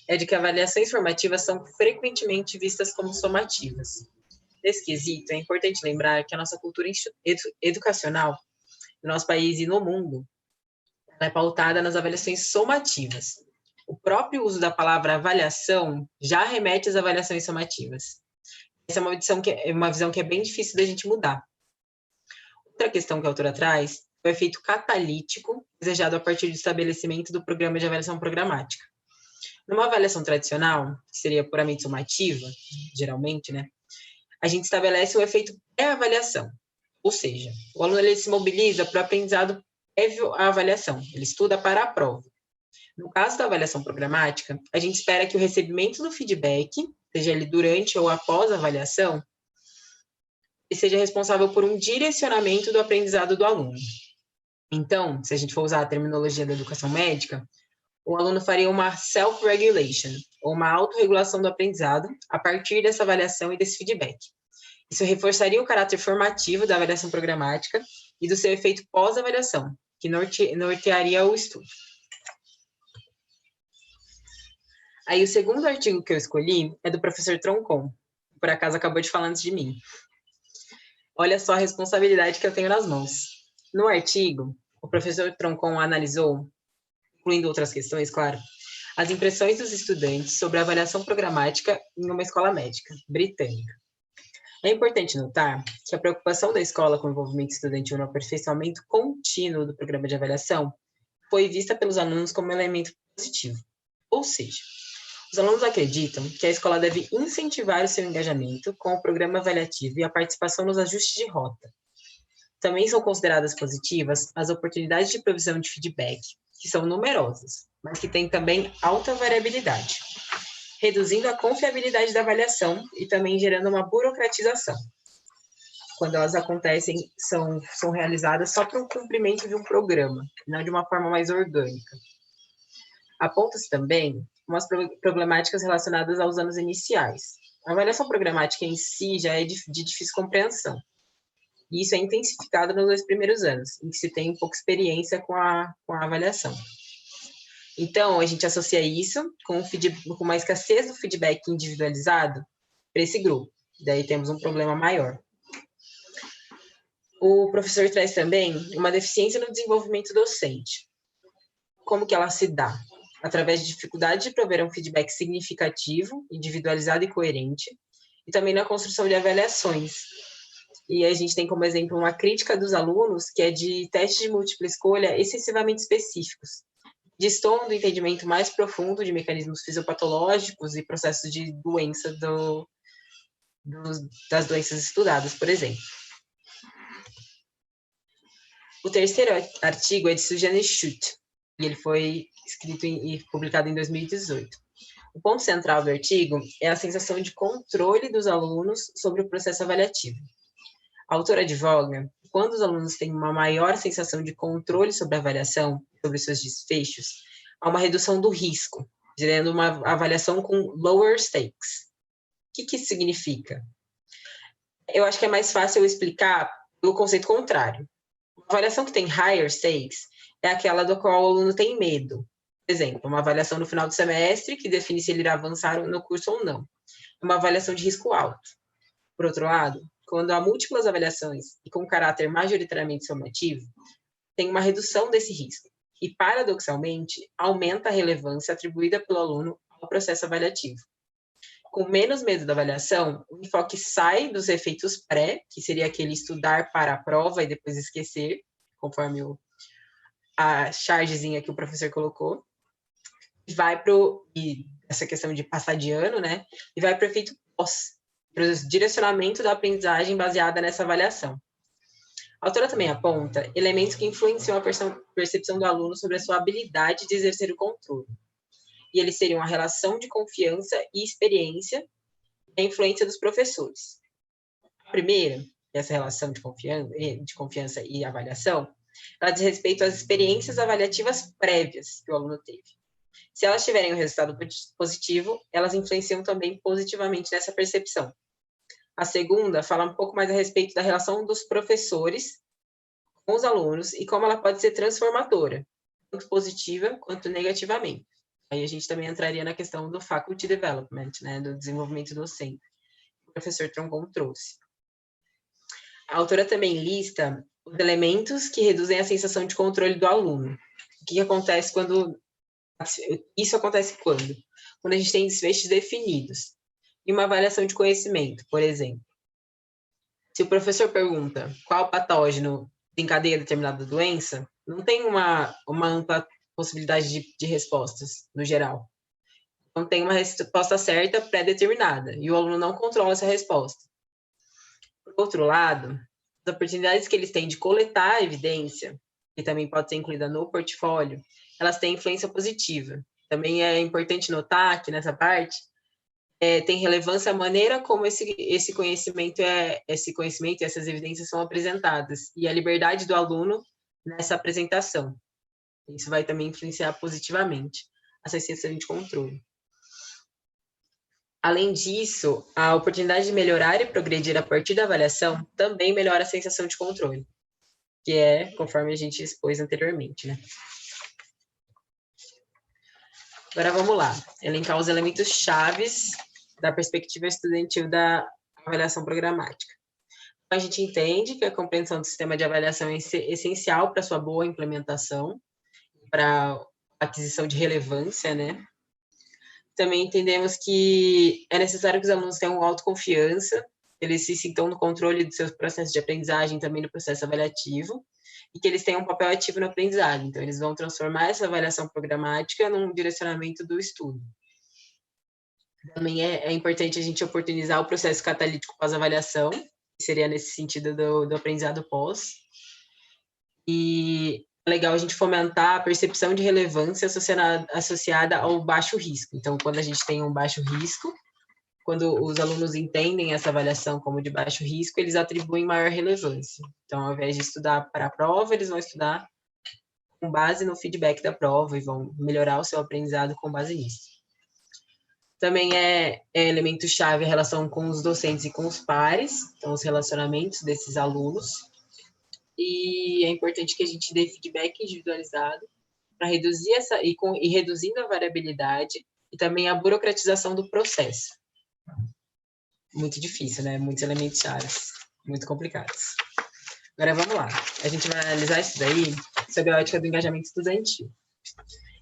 é de que avaliações formativas são frequentemente vistas como somativas. Nesse quesito, é importante lembrar que a nossa cultura educacional, no nosso país e no mundo, ela é pautada nas avaliações somativas. O próprio uso da palavra avaliação já remete às avaliações somativas. Essa é uma visão que é bem difícil da gente mudar. Outra questão que a autora traz é o efeito catalítico desejado a partir do estabelecimento do programa de avaliação programática. Numa avaliação tradicional, que seria puramente somativa, geralmente, né, a gente estabelece o efeito pré-avaliação, ou seja, o aluno ele se mobiliza para o aprendizado prévio à avaliação, ele estuda para a prova. No caso da avaliação programática, a gente espera que o recebimento do feedback, seja ele durante ou após a avaliação, seja responsável por um direcionamento do aprendizado do aluno. Então, se a gente for usar a terminologia da educação médica, o aluno faria uma self-regulation, ou uma autorregulação do aprendizado, a partir dessa avaliação e desse feedback. Isso reforçaria o caráter formativo da avaliação programática e do seu efeito pós-avaliação, que nortearia o estudo. Aí, o segundo artigo que eu escolhi é do professor Troncon, que por acaso acabou de falar antes de mim. Olha só a responsabilidade que eu tenho nas mãos. No artigo, o professor Troncon analisou, incluindo outras questões, claro, as impressões dos estudantes sobre a avaliação programática em uma escola médica britânica. É importante notar que a preocupação da escola com o envolvimento estudantil no aperfeiçoamento contínuo do programa de avaliação foi vista pelos alunos como um elemento positivo. Ou seja, os alunos acreditam que a escola deve incentivar o seu engajamento com o programa avaliativo e a participação nos ajustes de rota. Também são consideradas positivas as oportunidades de provisão de feedback, que são numerosas, mas que têm também alta variabilidade, reduzindo a confiabilidade da avaliação e também gerando uma burocratização. Quando elas acontecem, são realizadas só para o cumprimento de um programa, não de uma forma mais orgânica. Aponta-se também umas problemáticas relacionadas aos anos iniciais. A avaliação programática em si já é de difícil compreensão. E isso é intensificado nos 2 primeiros anos, em que se tem pouca experiência com a avaliação. Então, a gente associa isso com uma escassez do feedback individualizado para esse grupo. Daí temos um problema maior. O professor traz também uma deficiência no desenvolvimento docente. Como que ela se dá? Através de dificuldade de prover um feedback significativo, individualizado e coerente, e também na construção de avaliações. E a gente tem como exemplo uma crítica dos alunos, que é de testes de múltipla escolha excessivamente específicos, destoam do entendimento mais profundo de mecanismos fisiopatológicos e processos de doença das doenças estudadas, por exemplo. O terceiro artigo é de Suzanne Schutt, e ele foi escrito e publicado em 2018. O ponto central do artigo é a sensação de controle dos alunos sobre o processo avaliativo. A autora advoga quando os alunos têm uma maior sensação de controle sobre a avaliação, sobre seus desfechos, há uma redução do risco, gerando uma avaliação com lower stakes. O que isso significa? Eu acho que é mais fácil eu explicar pelo conceito contrário. Uma avaliação que tem higher stakes é aquela do qual o aluno tem medo. Por exemplo, uma avaliação no final do semestre que define se ele irá avançar no curso ou não. Uma avaliação de risco alto. Por outro lado, quando há múltiplas avaliações e com caráter majoritariamente somativo, tem uma redução desse risco e, paradoxalmente, aumenta a relevância atribuída pelo aluno ao processo avaliativo. Com menos medo da avaliação, o enfoque sai dos efeitos pré, que seria aquele estudar para a prova e depois esquecer, conforme a chargezinha que o professor colocou, e vai para essa questão de passar de ano, né? E vai para o efeito pós, para o direcionamento da aprendizagem baseada nessa avaliação. A autora também aponta elementos que influenciam a percepção do aluno sobre a sua habilidade de exercer o controle. E eles seriam a relação de confiança e experiência e a influência dos professores. A primeira, essa relação de confiança e avaliação, ela diz respeito às experiências avaliativas prévias que o aluno teve. Se elas tiverem um resultado positivo, elas influenciam também positivamente nessa percepção. A segunda fala um pouco mais a respeito da relação dos professores com os alunos e como ela pode ser transformadora, tanto positiva quanto negativamente. Aí a gente também entraria na questão do faculty development, né, do desenvolvimento docente, que o professor Troncon trouxe. A autora também lista os elementos que reduzem a sensação de controle do aluno. O que acontece quando... Isso acontece quando? Quando a gente tem desfechos definidos. E uma avaliação de conhecimento, por exemplo. Se o professor pergunta qual patógeno desencadeia determinada doença, não tem uma ampla possibilidade de respostas, no geral. Não tem uma resposta certa pré-determinada, e o aluno não controla essa resposta. Por outro lado, as oportunidades que eles têm de coletar a evidência, que também pode ser incluída no portfólio, elas têm influência positiva. Também é importante notar que nessa parte tem relevância a maneira como esse conhecimento e essas evidências são apresentadas, e a liberdade do aluno nessa apresentação. Isso vai também influenciar positivamente a sensação de controle. Além disso, a oportunidade de melhorar e progredir a partir da avaliação também melhora a sensação de controle, que é conforme a gente expôs anteriormente, né? Agora vamos lá, elencar os elementos chaves da perspectiva estudantil da avaliação programática. A gente entende que a compreensão do sistema de avaliação é essencial para sua boa implementação, para a aquisição de relevância, né? Também entendemos que é necessário que os alunos tenham autoconfiança, eles se sintam no controle dos seus processos de aprendizagem, também no processo avaliativo, e que eles tenham um papel ativo na aprendizagem. Então, eles vão transformar essa avaliação programática num direcionamento do estudo. Também é importante a gente oportunizar o processo catalítico pós-avaliação, que seria nesse sentido do aprendizado pós. E é legal a gente fomentar a percepção de relevância associada ao baixo risco. Então, quando a gente tem um baixo risco, quando os alunos entendem essa avaliação como de baixo risco, eles atribuem maior relevância. Então, ao invés de estudar para a prova, eles vão estudar com base no feedback da prova e vão melhorar o seu aprendizado com base nisso. Também é elemento-chave a relação com os docentes e com os pares, então os relacionamentos desses alunos. E é importante que a gente dê feedback individualizado para reduzir reduzindo a variabilidade e também a burocratização do processo. Muito difícil, né? Muitos elementos chaves, muito complicados. Agora vamos lá. A gente vai analisar isso daí sobre a ótica do engajamento estudantil.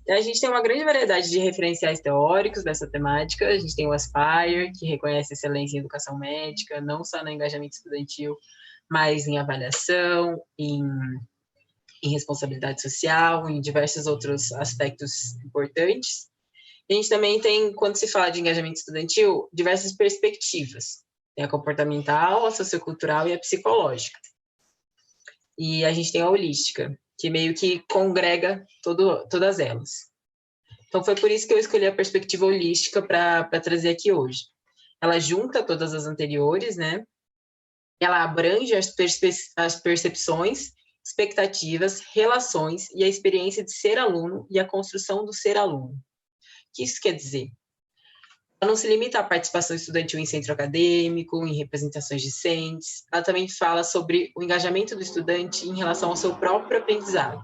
E a gente tem uma grande variedade de referenciais teóricos dessa temática. A gente tem o Aspire, que reconhece excelência em educação médica, não só no engajamento estudantil, mas em avaliação, em responsabilidade social, em diversos outros aspectos importantes. A gente também tem, quando se fala de engajamento estudantil, diversas perspectivas. Tem a comportamental, a sociocultural e a psicológica. E a gente tem a holística, que meio que congrega todas elas. Então, foi por isso que eu escolhi a perspectiva holística para trazer aqui hoje. Ela junta todas as anteriores, né? Ela abrange as percepções, expectativas, relações e a experiência de ser aluno e a construção do ser aluno. O que isso quer dizer? Ela não se limita à participação estudantil em centro acadêmico, em representações discentes, ela também fala sobre o engajamento do estudante em relação ao seu próprio aprendizado,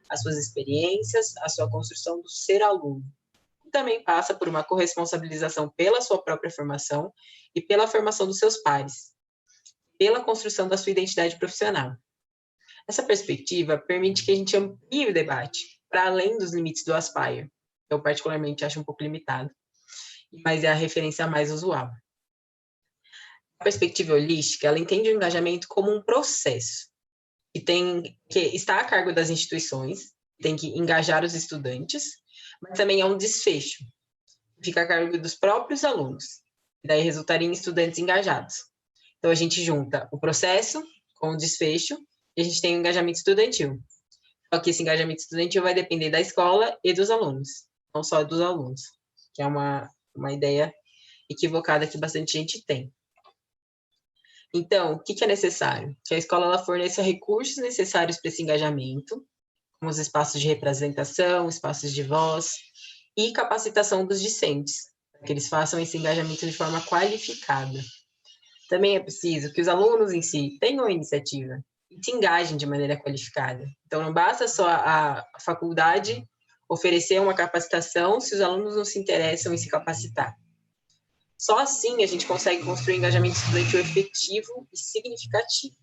as suas experiências, a sua construção do ser aluno. E também passa por uma corresponsabilização pela sua própria formação e pela formação dos seus pares, pela construção da sua identidade profissional. Essa perspectiva permite que a gente amplie o debate para além dos limites do Aspire. Eu particularmente acho um pouco limitado, mas é a referência mais usual. A perspectiva holística, ela entende o engajamento como um processo que está a cargo das instituições, tem que engajar os estudantes, mas também é um desfecho, que fica a cargo dos próprios alunos, e daí resultaria em estudantes engajados. Então, a gente junta o processo com o desfecho, e a gente tem o engajamento estudantil. Só que esse engajamento estudantil vai depender da escola e dos alunos, não só dos alunos, que é uma ideia equivocada que bastante gente tem. Então, o que é necessário? Que a escola ela forneça recursos necessários para esse engajamento, como os espaços de representação, espaços de voz e capacitação dos discentes, para que eles façam esse engajamento de forma qualificada. Também é preciso que os alunos em si tenham a iniciativa e se engajem de maneira qualificada. Então, não basta só a faculdade oferecer uma capacitação se os alunos não se interessam em se capacitar. Só assim a gente consegue construir um engajamento estudantil efetivo e significativo.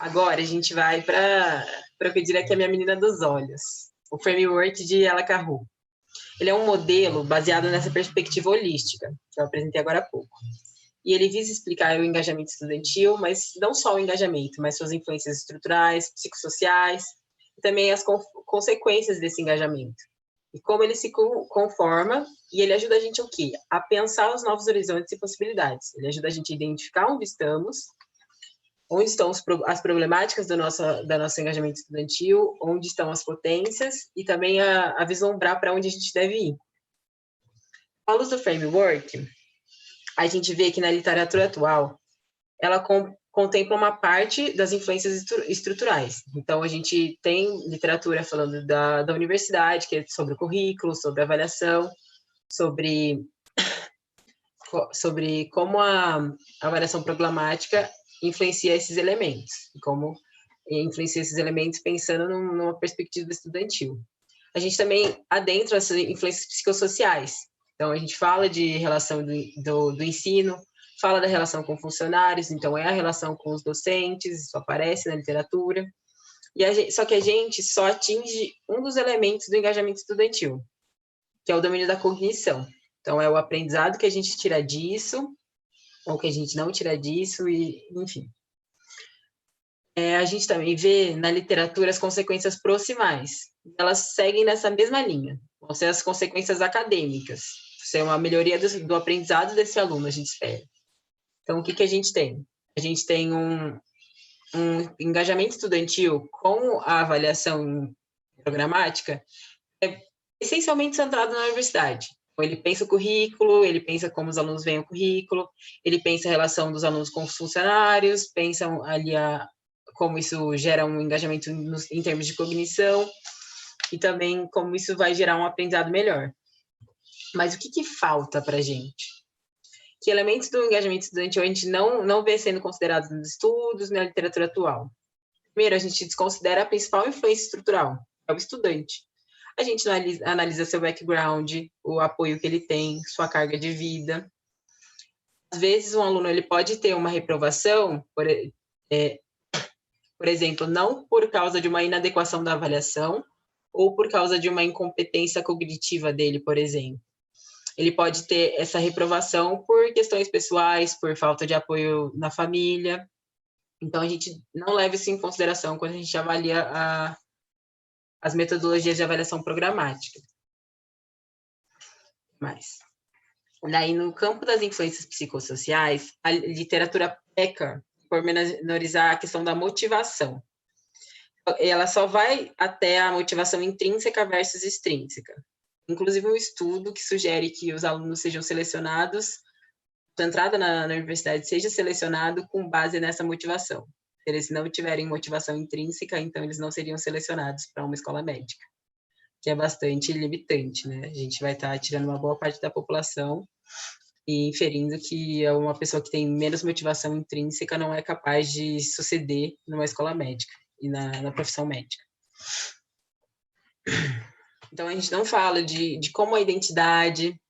Agora a gente vai para o que eu diria que é a minha menina dos olhos, o framework de Ella Carrou. Ele é um modelo baseado nessa perspectiva holística, que eu apresentei agora há pouco. E ele visa explicar o engajamento estudantil, mas não só o engajamento, mas suas influências estruturais, psicossociais, e também as consequências desse engajamento. E como ele se conforma, e ele ajuda a gente o quê? A pensar os novos horizontes e possibilidades. Ele ajuda a gente a identificar onde estão as problemáticas do nosso engajamento estudantil, onde estão as potências, e também a vislumbrar para onde a gente deve ir. À luz do framework, a gente vê que na literatura atual, ela contempla uma parte das influências estruturais. Então, a gente tem literatura falando da universidade, que é sobre o currículo, sobre avaliação, sobre como a avaliação programática influencia esses elementos, e como influencia esses elementos pensando numa perspectiva estudantil. A gente também adentra essas influências psicossociais. Então, a gente fala de relação do ensino, fala da relação com funcionários, então é a relação com os docentes, isso aparece na literatura. Só que a gente só atinge um dos elementos do engajamento estudantil, que é o domínio da cognição. Então, é o aprendizado que a gente tira disso, ou que a gente não tira disso, e enfim. A gente também vê na literatura as consequências proximais. Elas seguem nessa mesma linha. Vão ser as consequências acadêmicas. Ser uma melhoria do aprendizado desse aluno, a gente espera. Então, o que a gente tem? A gente tem um engajamento estudantil com a avaliação programática essencialmente centrado na universidade. Então, ele pensa o currículo, ele pensa como os alunos veem o currículo, ele pensa a relação dos alunos com os funcionários, pensa ali como isso gera um engajamento em termos de cognição e também como isso vai gerar um aprendizado melhor. Mas o que falta para a gente? Que elementos do engajamento estudantil a gente não vê sendo considerados nos estudos, na literatura atual? Primeiro, a gente desconsidera a principal influência estrutural, é o estudante. A gente analisa seu background, o apoio que ele tem, sua carga de vida. Às vezes, um aluno ele pode ter uma reprovação, por exemplo, não por causa de uma inadequação da avaliação ou por causa de uma incompetência cognitiva dele, por exemplo. Ele pode ter essa reprovação por questões pessoais, por falta de apoio na família. Então, a gente não leva isso em consideração quando a gente avalia as metodologias de avaliação programática. Mas, daí, no campo das influências psicossociais, a literatura peca por menorizar a questão da motivação. Ela só vai até a motivação intrínseca versus extrínseca. Inclusive, um estudo que sugere que os alunos sejam selecionados sua entrada na universidade seja selecionado com base nessa motivação. Se eles não tiverem motivação intrínseca, então eles não seriam selecionados para uma escola médica, que é bastante limitante, né? A gente vai estar tirando uma boa parte da população e inferindo que uma pessoa que tem menos motivação intrínseca não é capaz de suceder numa escola médica e na profissão médica. Então, a gente não fala de como a identidade,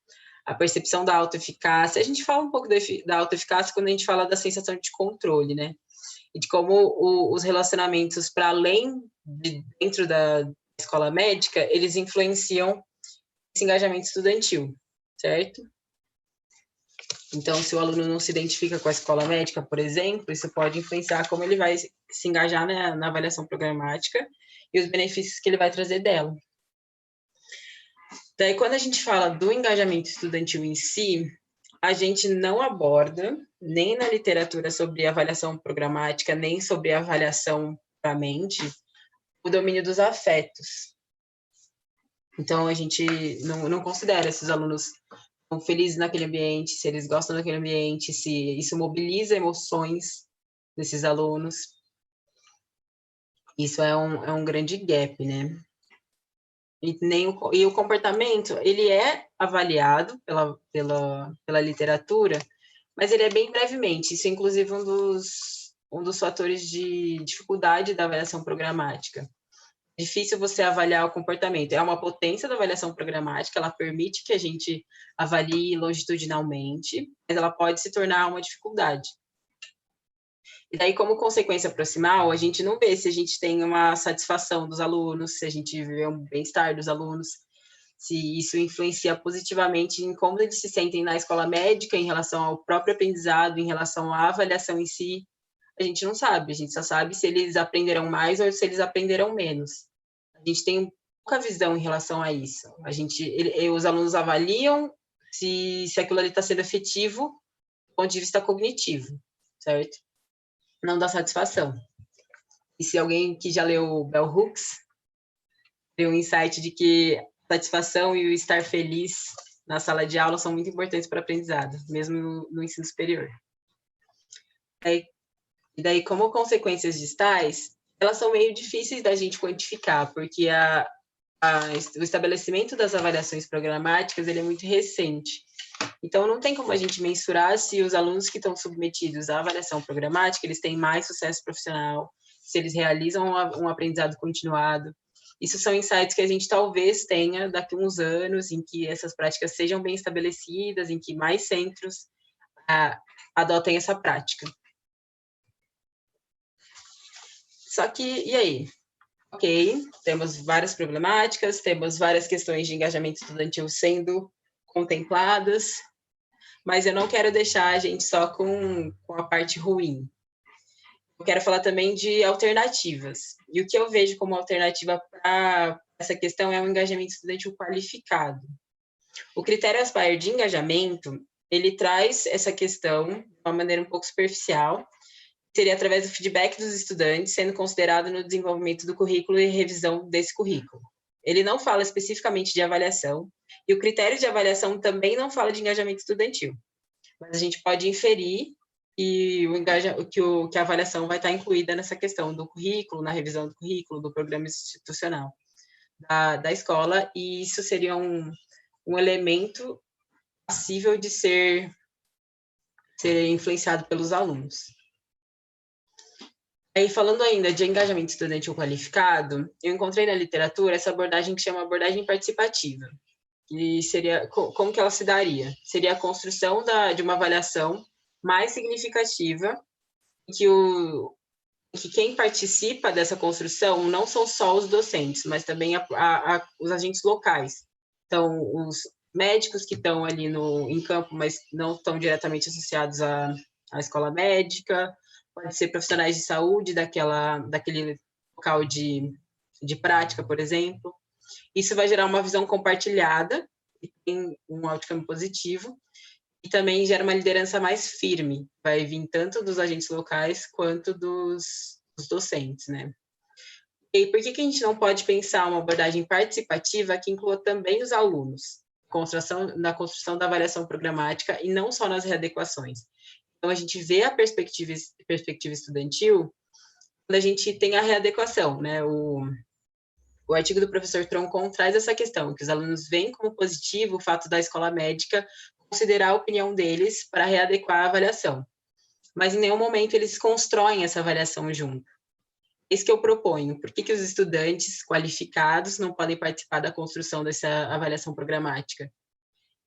a percepção da autoeficácia. A gente fala um pouco da autoeficácia quando a gente fala da sensação de controle, né? E de como os relacionamentos para além de dentro da escola médica, eles influenciam esse engajamento estudantil, certo? Então, se o aluno não se identifica com a escola médica, por exemplo, isso pode influenciar como ele vai se engajar na avaliação programática e os benefícios que ele vai trazer dela. Daí, quando a gente fala do engajamento estudantil em si, a gente não aborda nem na literatura sobre avaliação programática, nem sobre avaliação para a mente, o domínio dos afetos. Então, a gente não considera esses alunos estão felizes naquele ambiente, se eles gostam daquele ambiente, se isso mobiliza emoções desses alunos. Isso é um grande gap, né? E o comportamento, ele é avaliado pela literatura, mas ele é bem brevemente. Isso é, inclusive, um dos fatores de dificuldade da avaliação programática. É difícil você avaliar o comportamento. É uma potência da avaliação programática, ela permite que a gente avalie longitudinalmente, mas ela pode se tornar uma dificuldade. E daí, como consequência proximal, a gente não vê se a gente tem uma satisfação dos alunos, se a gente vê um bem-estar dos alunos, se isso influencia positivamente em como eles se sentem na escola médica, em relação ao próprio aprendizado, em relação à avaliação em si. A gente não sabe, a gente só sabe se eles aprenderam mais ou se eles aprenderam menos. A gente tem pouca visão em relação a isso. Os alunos avaliam se aquilo ali está sendo efetivo do ponto de vista cognitivo, certo? Não dá satisfação. E se alguém que já leu Bell Hooks, tem um insight de que a satisfação e o estar feliz na sala de aula são muito importantes para o aprendizado, mesmo no ensino superior. E daí, como consequências distais, elas são meio difíceis da gente quantificar, porque o estabelecimento das avaliações programáticas ele é muito recente. Então, não tem como a gente mensurar se os alunos que estão submetidos à avaliação programática, eles têm mais sucesso profissional, se eles realizam um aprendizado continuado. Isso são insights que a gente talvez tenha daqui a uns anos, em que essas práticas sejam bem estabelecidas, em que mais centros adotem essa prática. Só que, e aí? Ok, temos várias problemáticas, temos várias questões de engajamento estudantil sendo contempladas, mas eu não quero deixar a gente só com a parte ruim. Eu quero falar também de alternativas. E o que eu vejo como alternativa para essa questão é um engajamento estudantil qualificado. O critério Aspire de engajamento, ele traz essa questão de uma maneira um pouco superficial, seria através do feedback dos estudantes, sendo considerado no desenvolvimento do currículo e revisão desse currículo. Ele não fala especificamente de avaliação, e o critério de avaliação também não fala de engajamento estudantil. Mas a gente pode inferir que a avaliação vai estar incluída nessa questão do currículo, na revisão do currículo, do programa institucional da escola, e isso seria um elemento passível de ser influenciado pelos alunos. Aí, falando ainda de engajamento estudantil qualificado, eu encontrei na literatura essa abordagem que chama abordagem participativa. E seria, como que ela se daria? Seria a construção de uma avaliação mais significativa, que quem participa dessa construção não são só os docentes, mas também os agentes locais. Então, os médicos que estão ali em campo, mas não estão diretamente associados à escola médica, pode ser profissionais de saúde daquele local de prática, por exemplo. Isso vai gerar uma visão compartilhada, e tem um outcome positivo, e também gera uma liderança mais firme, vai vir tanto dos agentes locais quanto dos docentes, né? E por que a gente não pode pensar uma abordagem participativa que inclua também os alunos? na construção da avaliação programática e não só nas readequações. Então, a gente vê a perspectiva estudantil quando a gente tem a readequação, né? O artigo do professor Troncon traz essa questão, que os alunos veem como positivo o fato da escola médica considerar a opinião deles para readequar a avaliação. Mas em nenhum momento eles constroem essa avaliação junto. Isso que eu proponho. Por que os estudantes qualificados não podem participar da construção dessa avaliação programática?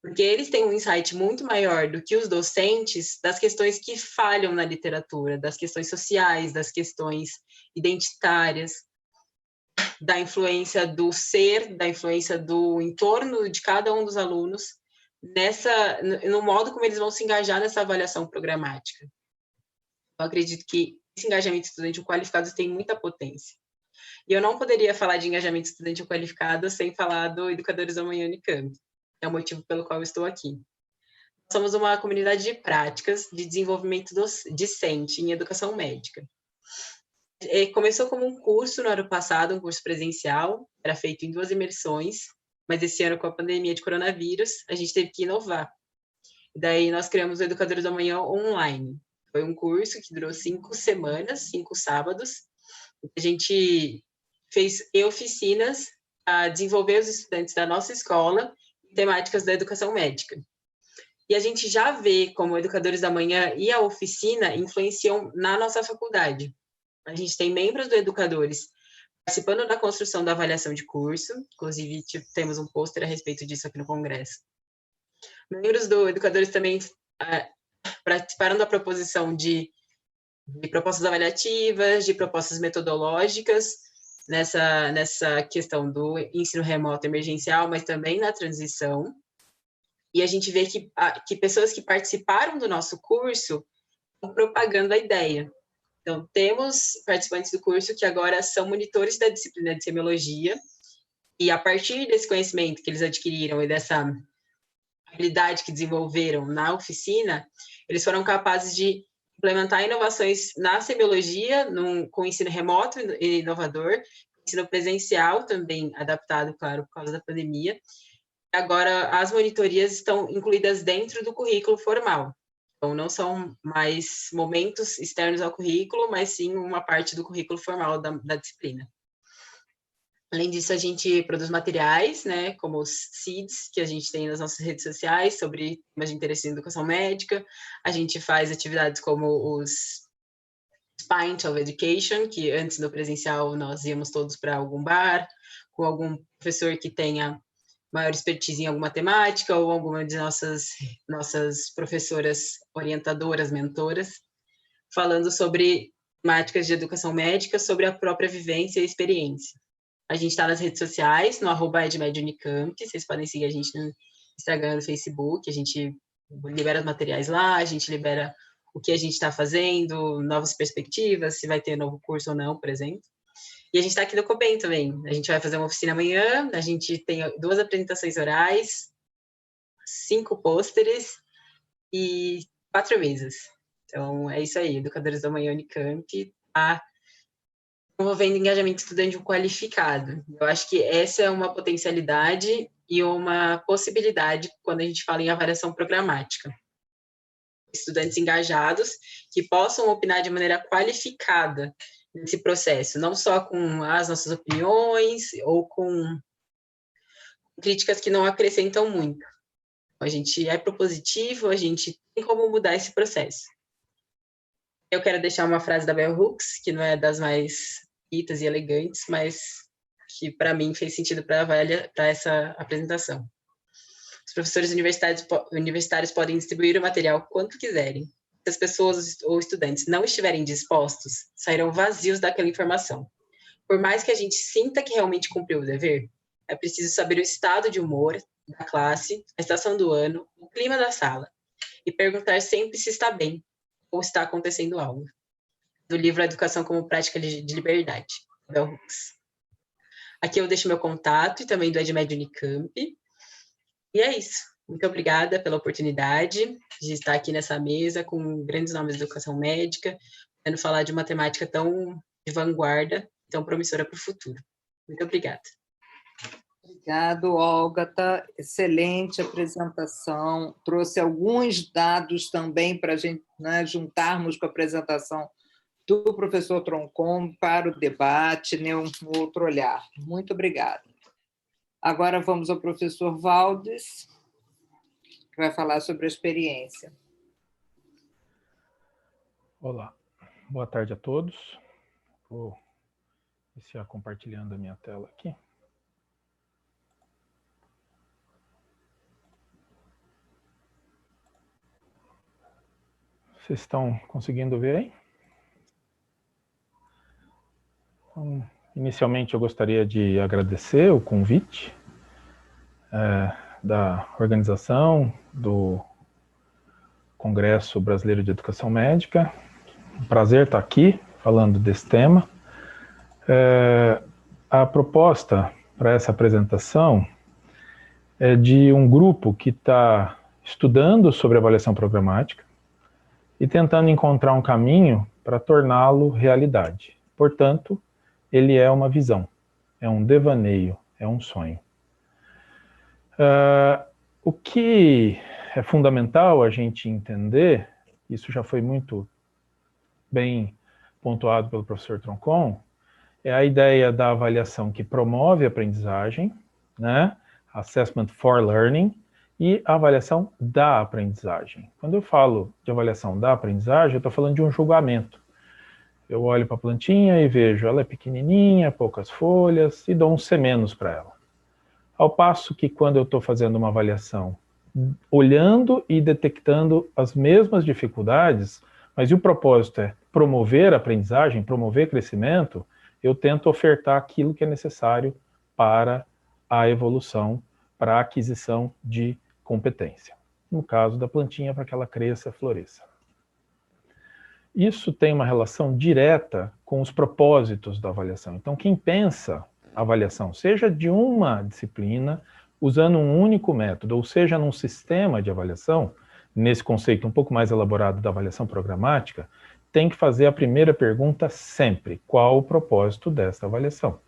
Porque eles têm um insight muito maior do que os docentes das questões que falham na literatura, das questões sociais, das questões identitárias, da influência do ser, da influência do entorno de cada um dos alunos, no modo como eles vão se engajar nessa avaliação programática. Eu acredito que esse engajamento estudantil qualificado tem muita potência. E eu não poderia falar de engajamento estudantil qualificado sem falar do Educadores da Manhã Unicamp. É o motivo pelo qual eu estou aqui. Somos uma comunidade de práticas de desenvolvimento discente em educação médica. Começou como um curso no ano passado, um curso presencial, era feito em 2 imersões, mas esse ano, com a pandemia de coronavírus, a gente teve que inovar. Daí nós criamos o Educadores da Manhã online. Foi um curso que durou 5 semanas, 5 sábados. A gente fez oficinas para desenvolver os estudantes da nossa escola em temáticas da educação médica. E a gente já vê como Educadores da Manhã e a oficina influenciam na nossa faculdade. A gente tem membros do Educadores participando da construção da avaliação de curso, inclusive temos um pôster a respeito disso aqui no Congresso. Membros do Educadores também participaram da proposição de propostas avaliativas, de propostas metodológicas, nessa questão do ensino remoto emergencial, mas também na transição. E a gente vê que pessoas que participaram do nosso curso estão propagando a ideia. Então, temos participantes do curso que agora são monitores da disciplina de semiologia, e a partir desse conhecimento que eles adquiriram e dessa habilidade que desenvolveram na oficina, eles foram capazes de implementar inovações na semiologia, com ensino remoto e inovador, ensino presencial também adaptado, claro, por causa da pandemia. Agora, as monitorias estão incluídas dentro do currículo formal. Então, não são mais momentos externos ao currículo, mas sim uma parte do currículo formal da disciplina. Além disso, a gente produz materiais, né, como os seeds, que a gente tem nas nossas redes sociais, sobre temas de interesse em educação médica. A gente faz atividades como os Pint of Education, que antes do presencial nós íamos todos para algum bar, com algum professor que tenha maior expertise em alguma temática, ou alguma de nossas professoras orientadoras, mentoras, falando sobre temáticas de educação médica, sobre a própria vivência e experiência. A gente está nas redes sociais, no @edmedunicamp, vocês podem seguir a gente no Instagram, no Facebook, a gente libera os materiais lá, a gente libera o que a gente está fazendo, novas perspectivas, se vai ter novo curso ou não, por exemplo. E a gente está aqui no Cobem também. A gente vai fazer uma oficina amanhã, a gente tem 2 apresentações orais, 5 pôsteres e 4 mesas. Então, é isso aí, Educadores da Manhã Unicamp está promovendo engajamento estudantil qualificado. Eu acho que essa é uma potencialidade e uma possibilidade quando a gente fala em avaliação programática. Estudantes engajados que possam opinar de maneira qualificada nesse processo, não só com as nossas opiniões ou com críticas que não acrescentam muito. A gente é propositivo, a gente tem como mudar esse processo. Eu quero deixar uma frase da Bell Hooks, que não é das mais bonitas e elegantes, mas que para mim fez sentido para essa apresentação. Os professores universitários podem distribuir o material quanto quiserem. Se as pessoas ou estudantes não estiverem dispostos, sairão vazios daquela informação. Por mais que a gente sinta que realmente cumpriu o dever, é preciso saber o estado de humor da classe, a estação do ano, o clima da sala, e perguntar sempre se está bem ou está acontecendo algo. Do livro Educação como Prática de Liberdade, Bell Hooks. Aqui eu deixo meu contato e também do Edmed Unicamp. E é isso. Muito obrigada pela oportunidade de estar aqui nessa mesa com grandes nomes da educação médica, podendo falar de uma temática tão de vanguarda, tão promissora para o futuro. Muito obrigada. Obrigado, Olga. Excelente apresentação. Trouxe alguns dados também para a gente, né, juntarmos com a apresentação do professor Troncon para o debate, né, um outro olhar. Muito obrigada. Agora vamos ao professor Valdes, que vai falar sobre a experiência. Olá, boa tarde a todos. Vou iniciar compartilhando a minha tela aqui. Vocês estão conseguindo ver aí? Então, inicialmente, eu gostaria de agradecer o convite da organização do Congresso Brasileiro de Educação Médica. Um prazer estar aqui falando desse tema. A proposta para essa apresentação é de um grupo que está estudando sobre avaliação programática e tentando encontrar um caminho para torná-lo realidade. Portanto, ele é uma visão, é um devaneio, é um sonho. O que é fundamental a gente entender, isso já foi muito bem pontuado pelo professor Troncon, é a ideia da avaliação que promove a aprendizagem, né? Assessment for Learning, e a avaliação da aprendizagem. Quando eu falo de avaliação da aprendizagem, eu estou falando de um julgamento. Eu olho para a plantinha e vejo, ela é pequenininha, poucas folhas, e dou um C- para ela. Ao passo que quando eu estou fazendo uma avaliação, olhando e detectando as mesmas dificuldades, mas o propósito é promover a aprendizagem, promover crescimento, eu tento ofertar aquilo que é necessário para a evolução, para a aquisição de competência. No caso da plantinha, para que ela cresça, floresça. Isso tem uma relação direta com os propósitos da avaliação. Então, quem pensa a avaliação, seja de uma disciplina, usando um único método, ou seja, num sistema de avaliação, nesse conceito um pouco mais elaborado da avaliação programática, tem que fazer a primeira pergunta sempre: qual o propósito dessa avaliação?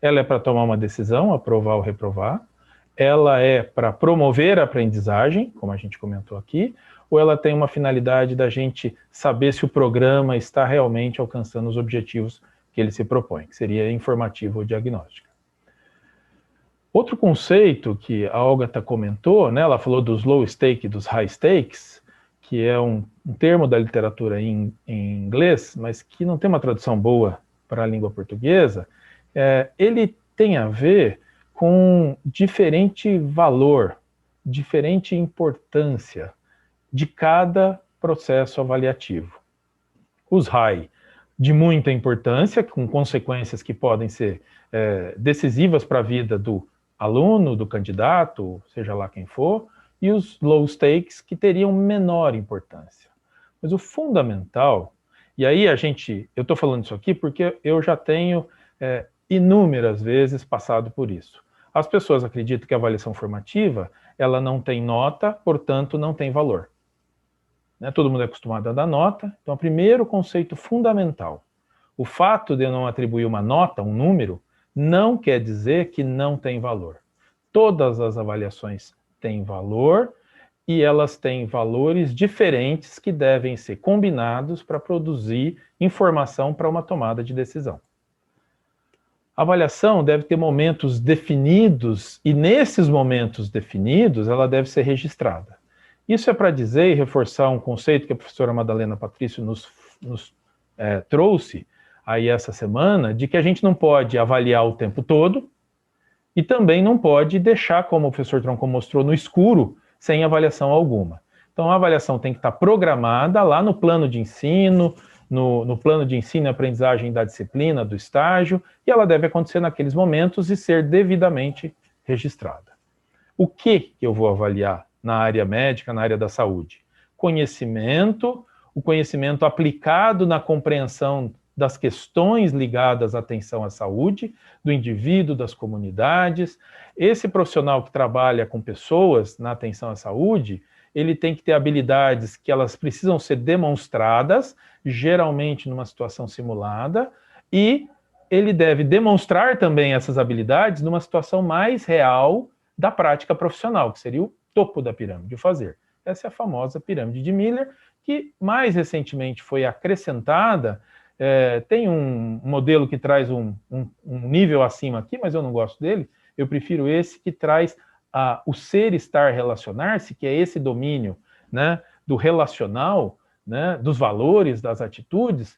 Ela é para tomar uma decisão, aprovar ou reprovar? Ela é para promover a aprendizagem, como a gente comentou aqui, ou ela tem uma finalidade da gente saber se o programa está realmente alcançando os objetivos que ele se propõe, que seria informativo ou diagnóstico. Outro conceito que a Olga comentou, né, ela falou dos low stake e dos high stakes, que é um termo da literatura em inglês, mas que não tem uma tradução boa para a língua portuguesa. Ele tem a ver com diferente valor, diferente importância de cada processo avaliativo. Os high, de muita importância, com consequências que podem ser decisivas para a vida do aluno, do candidato, seja lá quem for, e os low stakes, que teriam menor importância. Mas o fundamental, e aí eu estou falando isso aqui porque eu já tenho inúmeras vezes passado por isso. As pessoas acreditam que a avaliação formativa, ela não tem nota, portanto não tem valor. Né? Todo mundo é acostumado a dar nota, então o primeiro conceito fundamental, o fato de eu não atribuir uma nota, um número, não quer dizer que não tem valor. Todas as avaliações têm valor e elas têm valores diferentes que devem ser combinados para produzir informação para uma tomada de decisão. A avaliação deve ter momentos definidos e nesses momentos definidos ela deve ser registrada. Isso é para dizer e reforçar um conceito que a professora Madalena Patrício nos trouxe aí essa semana, de que a gente não pode avaliar o tempo todo e também não pode deixar, como o professor Troncon mostrou, no escuro, sem avaliação alguma. Então a avaliação tem que estar programada lá no plano de ensino, no plano de ensino e aprendizagem da disciplina, do estágio, e ela deve acontecer naqueles momentos e ser devidamente registrada. O que eu vou avaliar na área médica, na área da saúde? Conhecimento, o conhecimento aplicado na compreensão das questões ligadas à atenção à saúde, do indivíduo, das comunidades. Esse profissional que trabalha com pessoas na atenção à saúde, ele tem que ter habilidades que elas precisam ser demonstradas, geralmente numa situação simulada, e ele deve demonstrar também essas habilidades numa situação mais real da prática profissional, que seria o topo da pirâmide, o fazer. Essa é a famosa pirâmide de Miller, que mais recentemente foi acrescentada. Tem um modelo que traz um nível acima aqui, mas eu não gosto dele. Eu prefiro esse que traz o ser, estar, relacionar-se, que é esse domínio, né, do relacional, né, dos valores, das atitudes,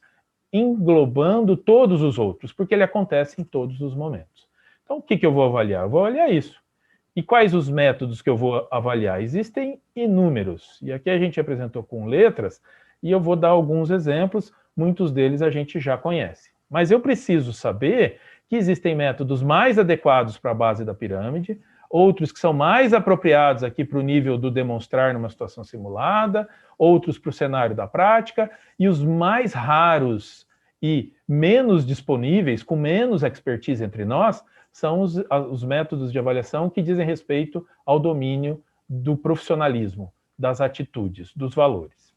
englobando todos os outros, porque ele acontece em todos os momentos. Então, o que eu vou avaliar? Eu vou avaliar isso. E quais os métodos que eu vou avaliar? Existem inúmeros. E aqui a gente apresentou com letras, e eu vou dar alguns exemplos, muitos deles a gente já conhece. Mas eu preciso saber que existem métodos mais adequados para a base da pirâmide, outros que são mais apropriados aqui para o nível do demonstrar numa situação simulada, outros para o cenário da prática, e os mais raros e menos disponíveis, com menos expertise entre nós, são os métodos de avaliação que dizem respeito ao domínio do profissionalismo, das atitudes, dos valores.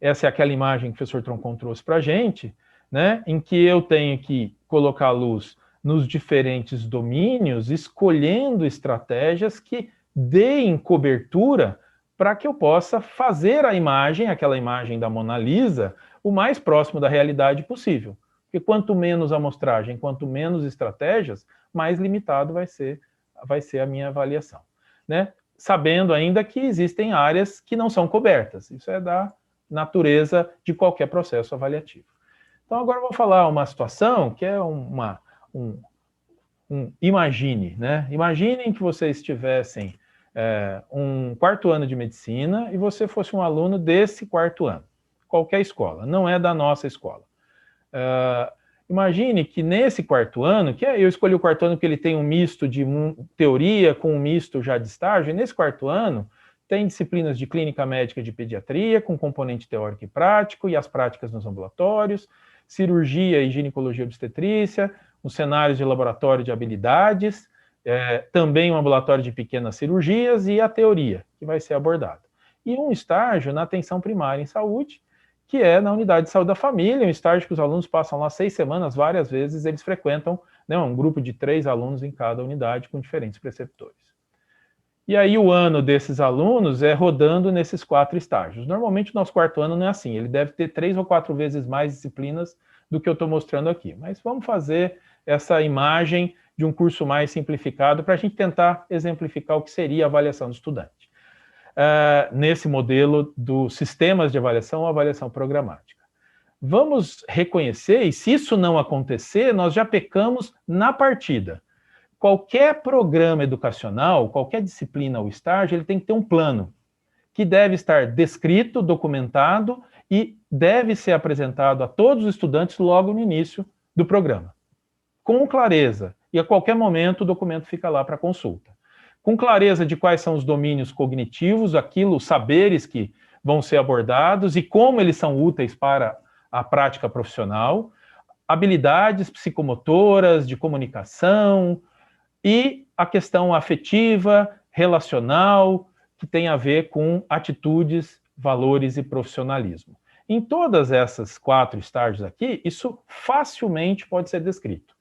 Essa é aquela imagem que o professor Troncon trouxe para a gente, né, em que eu tenho que colocar a luz nos diferentes domínios, escolhendo estratégias que deem cobertura para que eu possa fazer a imagem, aquela imagem da Mona Lisa, o mais próximo da realidade possível. Porque quanto menos amostragem, quanto menos estratégias, mais limitado vai ser a minha avaliação, né? Sabendo ainda que existem áreas que não são cobertas. Isso é da natureza de qualquer processo avaliativo. Então agora eu vou falar uma situação que é imagine, né? Imaginem que vocês tivessem um quarto ano de medicina e você fosse um aluno desse quarto ano. Qualquer escola, não é da nossa escola. Imagine que nesse quarto ano, eu escolhi o quarto ano porque ele tem um misto de teoria com um misto já de estágio, e nesse quarto ano tem disciplinas de clínica médica de pediatria, com componente teórico e prático, e as práticas nos ambulatórios, cirurgia e ginecologia obstetrícia, os cenários de laboratório de habilidades, também um ambulatório de pequenas cirurgias e a teoria, que vai ser abordada. E um estágio na atenção primária em saúde, que é na unidade de saúde da família, um estágio que os alunos passam lá 6 semanas, várias vezes eles frequentam, né, um grupo de 3 alunos em cada unidade com diferentes preceptores. E aí o ano desses alunos é rodando nesses 4 estágios. Normalmente o nosso quarto ano não é assim, ele deve ter 3 ou 4 vezes mais disciplinas do que eu estou mostrando aqui. Mas vamos fazer essa imagem de um curso mais simplificado para a gente tentar exemplificar o que seria a avaliação do estudante. Nesse modelo dos sistemas de avaliação ou avaliação programática. Vamos reconhecer, e se isso não acontecer, nós já pecamos na partida. Qualquer programa educacional, qualquer disciplina ou estágio, ele tem que ter um plano, que deve estar descrito, documentado e deve ser apresentado a todos os estudantes logo no início do programa. Com clareza, e a qualquer momento o documento fica lá para consulta. Com clareza de quais são os domínios cognitivos, os saberes que vão ser abordados e como eles são úteis para a prática profissional, habilidades psicomotoras, de comunicação e a questão afetiva, relacional, que tem a ver com atitudes, valores e profissionalismo. Em todas essas 4 estágios aqui, isso facilmente pode ser descrito.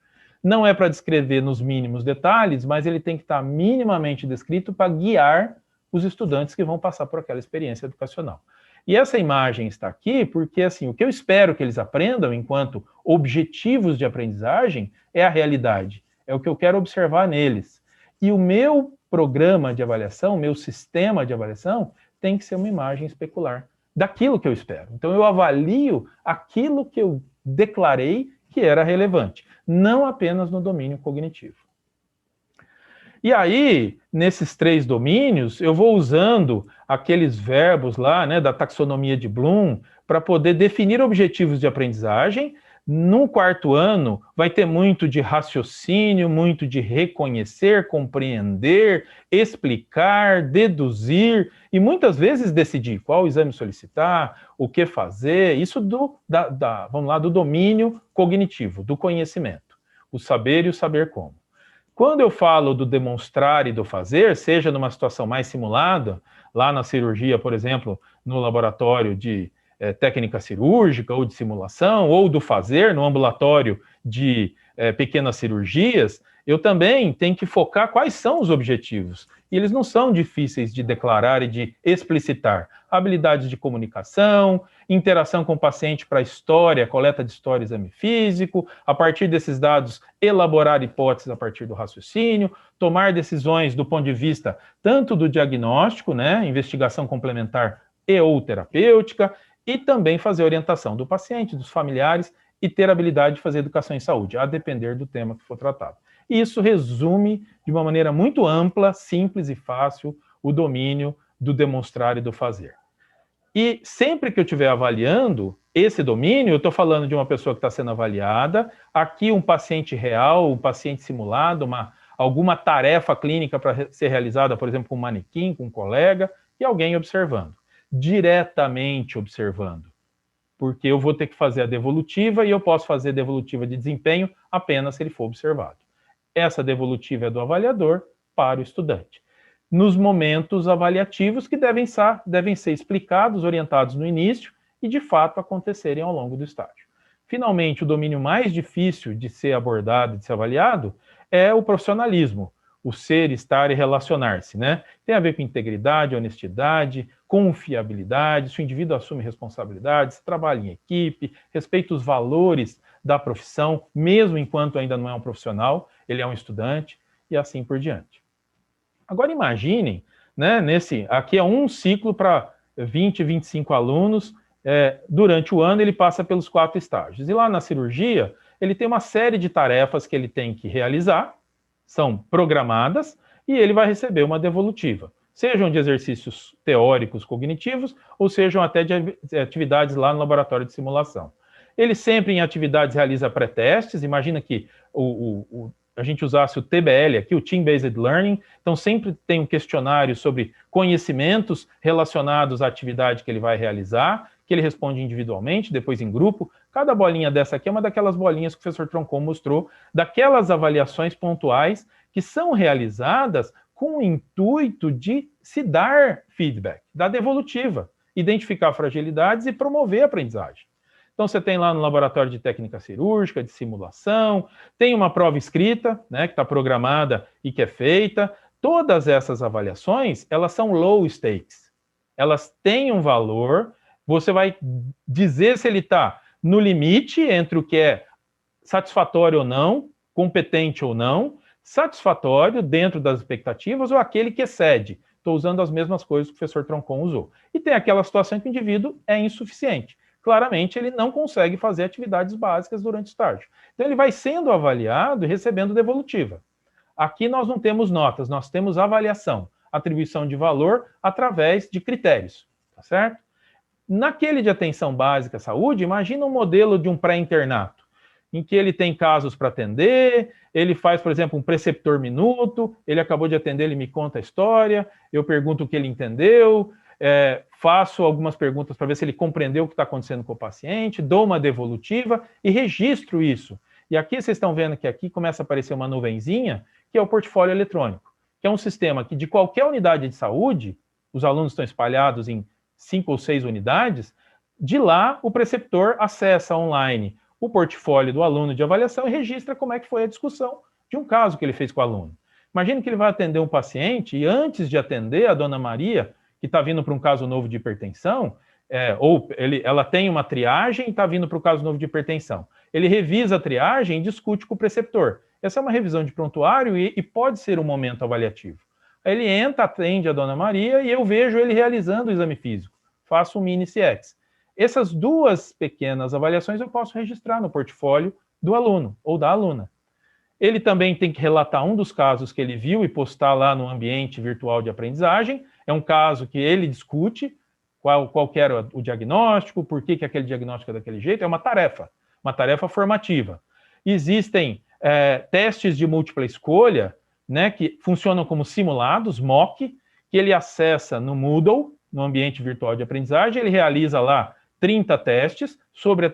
Não é para descrever nos mínimos detalhes, mas ele tem que estar minimamente descrito para guiar os estudantes que vão passar por aquela experiência educacional. E essa imagem está aqui porque, assim, o que eu espero que eles aprendam enquanto objetivos de aprendizagem é a realidade, é o que eu quero observar neles. E o meu programa de avaliação, meu sistema de avaliação, tem que ser uma imagem especular daquilo que eu espero. Então eu avalio aquilo que eu declarei que era relevante, não apenas no domínio cognitivo. E aí, nesses 3 domínios, eu vou usando aqueles verbos lá, né, da taxonomia de Bloom, para poder definir objetivos de aprendizagem. No quarto ano, vai ter muito de raciocínio, muito de reconhecer, compreender, explicar, deduzir, e muitas vezes decidir qual exame solicitar, o que fazer, isso vamos lá, do domínio cognitivo, do conhecimento, o saber e o saber como. Quando eu falo do demonstrar e do fazer, seja numa situação mais simulada, lá na cirurgia, por exemplo, no laboratório de técnica cirúrgica ou de simulação, ou do fazer no ambulatório de pequenas cirurgias, eu também tenho que focar quais são os objetivos. E eles não são difíceis de declarar e de explicitar. Habilidades de comunicação, interação com o paciente para história, coleta de história, exame físico, a partir desses dados, elaborar hipóteses a partir do raciocínio, tomar decisões do ponto de vista tanto do diagnóstico, né, investigação complementar e ou terapêutica, e também fazer orientação do paciente, dos familiares, e ter habilidade de fazer educação em saúde, a depender do tema que for tratado. E isso resume, de uma maneira muito ampla, simples e fácil, o domínio do demonstrar e do fazer. E sempre que eu estiver avaliando esse domínio, eu estou falando de uma pessoa que está sendo avaliada, aqui um paciente real, um paciente simulado, alguma tarefa clínica para ser realizada, por exemplo, com um manequim, com um colega, e alguém observando, diretamente observando. Porque eu vou ter que fazer a devolutiva e eu posso fazer a devolutiva de desempenho apenas se ele for observado. Essa devolutiva é do avaliador para o estudante. Nos momentos avaliativos que devem ser explicados, orientados no início e, de fato, acontecerem ao longo do estágio. Finalmente, o domínio mais difícil de ser abordado, de ser avaliado, é o profissionalismo, o ser, estar e relacionar-se, né? Tem a ver com integridade, honestidade, confiabilidade, se o indivíduo assume responsabilidades, trabalha em equipe, respeita os valores da profissão, mesmo enquanto ainda não é um profissional, ele é um estudante, e assim por diante. Agora imaginem, né, aqui é um ciclo para 20, 25 alunos, durante o ano ele passa pelos 4 estágios. E lá na cirurgia, ele tem uma série de tarefas que ele tem que realizar, são programadas, e ele vai receber uma devolutiva. Sejam de exercícios teóricos cognitivos, ou sejam até de atividades lá no laboratório de simulação. Ele sempre em atividades realiza pré-testes, imagina que a gente usasse o TBL aqui, o Team Based Learning, então sempre tem um questionário sobre conhecimentos relacionados à atividade que ele vai realizar, que ele responde individualmente, depois em grupo. Cada bolinha dessa aqui é uma daquelas bolinhas que o professor Troncon mostrou, daquelas avaliações pontuais que são realizadas com o intuito de se dar feedback, dar devolutiva, identificar fragilidades e promover a aprendizagem. Então, você tem lá no laboratório de técnica cirúrgica, de simulação, tem uma prova escrita, né, que está programada e que é feita. Todas essas avaliações, elas são low stakes. Elas têm um valor, você vai dizer se ele está no limite entre o que é satisfatório ou não, competente ou não, satisfatório dentro das expectativas ou aquele que excede. Estou usando as mesmas coisas que o professor Troncon usou. E tem aquela situação em que o indivíduo é insuficiente. Claramente, ele não consegue fazer atividades básicas durante o estágio. Então, ele vai sendo avaliado e recebendo devolutiva. Aqui nós não temos notas, nós temos avaliação, atribuição de valor através de critérios, tá certo? Naquele de atenção básica à saúde, imagina um modelo de um pré-internato, em que ele tem casos para atender, ele faz, por exemplo, um preceptor minuto, ele acabou de atender, ele me conta a história, eu pergunto o que ele entendeu, faço algumas perguntas para ver se ele compreendeu o que está acontecendo com o paciente, dou uma devolutiva e registro isso. E aqui vocês estão vendo que aqui começa a aparecer uma nuvenzinha, que é o portfólio eletrônico, que é um sistema que de qualquer unidade de saúde, os alunos estão espalhados em 5 ou 6 unidades, de lá o preceptor acessa online o portfólio do aluno de avaliação e registra como é que foi a discussão de um caso que ele fez com o aluno. Imagine que ele vai atender um paciente e antes de atender a dona Maria, que está vindo para um caso novo de hipertensão, ela tem uma triagem e está vindo para o caso novo de hipertensão. Ele revisa a triagem e discute com o preceptor. Essa é uma revisão de prontuário e pode ser um momento avaliativo. Aí ele entra, atende a dona Maria e eu vejo ele realizando o exame físico. Faço um mini CX. Essas 2 pequenas avaliações eu posso registrar no portfólio do aluno ou da aluna. Ele também tem que relatar um dos casos que ele viu e postar lá no ambiente virtual de aprendizagem. É um caso que ele discute, qual que era o diagnóstico, por que aquele diagnóstico é daquele jeito. É uma tarefa formativa. Existem testes de múltipla escolha, né, que funcionam como simulados, mock, que ele acessa no Moodle, no ambiente virtual de aprendizagem, ele realiza lá 30 testes sobre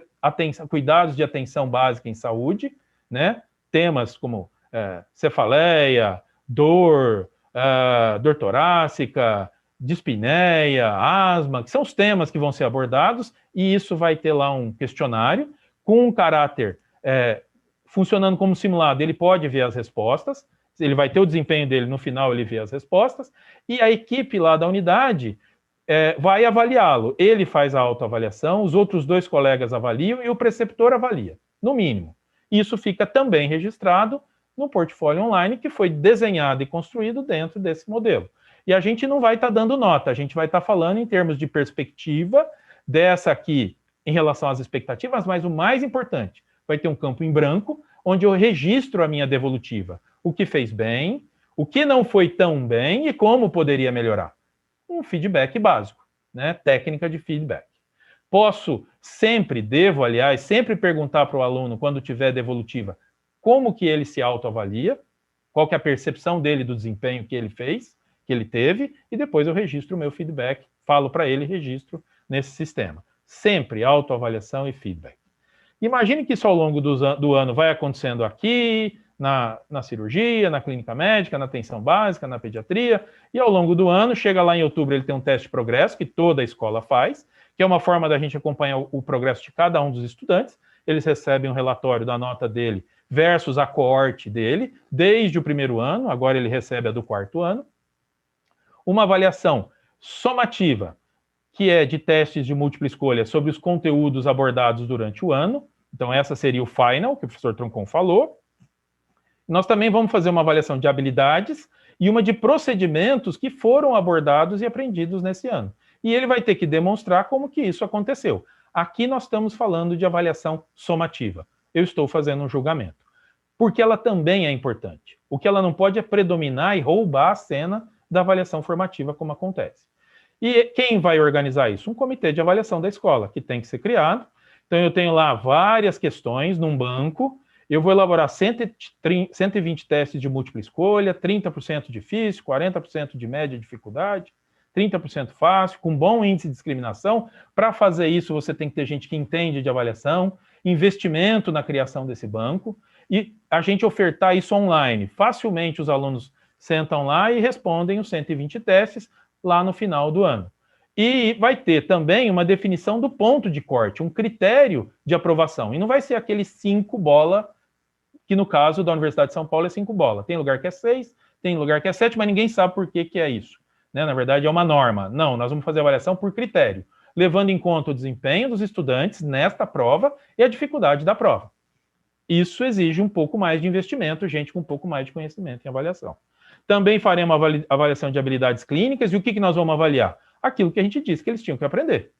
cuidados de atenção básica em saúde, né, temas como cefaleia, dor torácica, dispneia, asma, que são os temas que vão ser abordados, e isso vai ter lá um questionário com um caráter funcionando como simulado. Ele pode ver as respostas, ele vai ter o desempenho dele, no final ele vê as respostas, e a equipe lá da unidade vai avaliá-lo. Ele faz a autoavaliação, os outros 2 colegas avaliam e o preceptor avalia, no mínimo. Isso fica também registrado no portfólio online, que foi desenhado e construído dentro desse modelo. E a gente não vai estar dando nota, a gente vai estar falando em termos de perspectiva dessa aqui em relação às expectativas, mas o mais importante, vai ter um campo em branco, onde eu registro a minha devolutiva. O que fez bem, o que não foi tão bem e como poderia melhorar. Um feedback básico, né? Técnica de feedback. Devo, aliás, sempre perguntar para o aluno, quando tiver devolutiva, como que ele se autoavalia, qual que é a percepção dele do desempenho que ele fez, que ele teve, e depois eu registro o meu feedback, falo para ele e registro nesse sistema. Sempre autoavaliação e feedback. Imagine que isso ao longo do ano vai acontecendo aqui, na cirurgia, na clínica médica, na atenção básica, na pediatria, e ao longo do ano, chega lá em outubro, ele tem um teste de progresso, que toda a escola faz, que é uma forma da gente acompanhar o progresso de cada um dos estudantes. Eles recebem um relatório da nota dele versus a coorte dele, desde o primeiro ano, agora ele recebe a do 4º ano. Uma avaliação somativa, que é de testes de múltipla escolha sobre os conteúdos abordados durante o ano. Então, essa seria o final, que o professor Troncon falou. Nós também vamos fazer uma avaliação de habilidades e uma de procedimentos que foram abordados e aprendidos nesse ano. E ele vai ter que demonstrar como que isso aconteceu. Aqui nós estamos falando de avaliação somativa. Eu estou fazendo um julgamento. Porque ela também é importante. O que ela não pode é predominar e roubar a cena da avaliação formativa, como acontece. E quem vai organizar isso? Um comitê de avaliação da escola, que tem que ser criado. Então, eu tenho lá várias questões num banco, eu vou elaborar 120 testes de múltipla escolha, 30% difícil, 40% de média dificuldade, 30% fácil, com bom índice de discriminação. Para fazer isso, você tem que ter gente que entende de avaliação, investimento na criação desse banco, e a gente ofertar isso online. Facilmente os alunos sentam lá e respondem os 120 testes lá no final do ano. E vai ter também uma definição do ponto de corte, um critério de aprovação. E não vai ser aquele 5 bola, que no caso da Universidade de São Paulo é 5 bola. Tem lugar que é 6, tem lugar que é 7, mas ninguém sabe por que é isso. Né? Na verdade, é uma norma. Não, nós vamos fazer avaliação por critério, levando em conta o desempenho dos estudantes nesta prova e a dificuldade da prova. Isso exige um pouco mais de investimento, gente com um pouco mais de conhecimento em avaliação. Também faremos uma avaliação de habilidades clínicas, e o que nós vamos avaliar? Aquilo que a gente disse que eles tinham que aprender.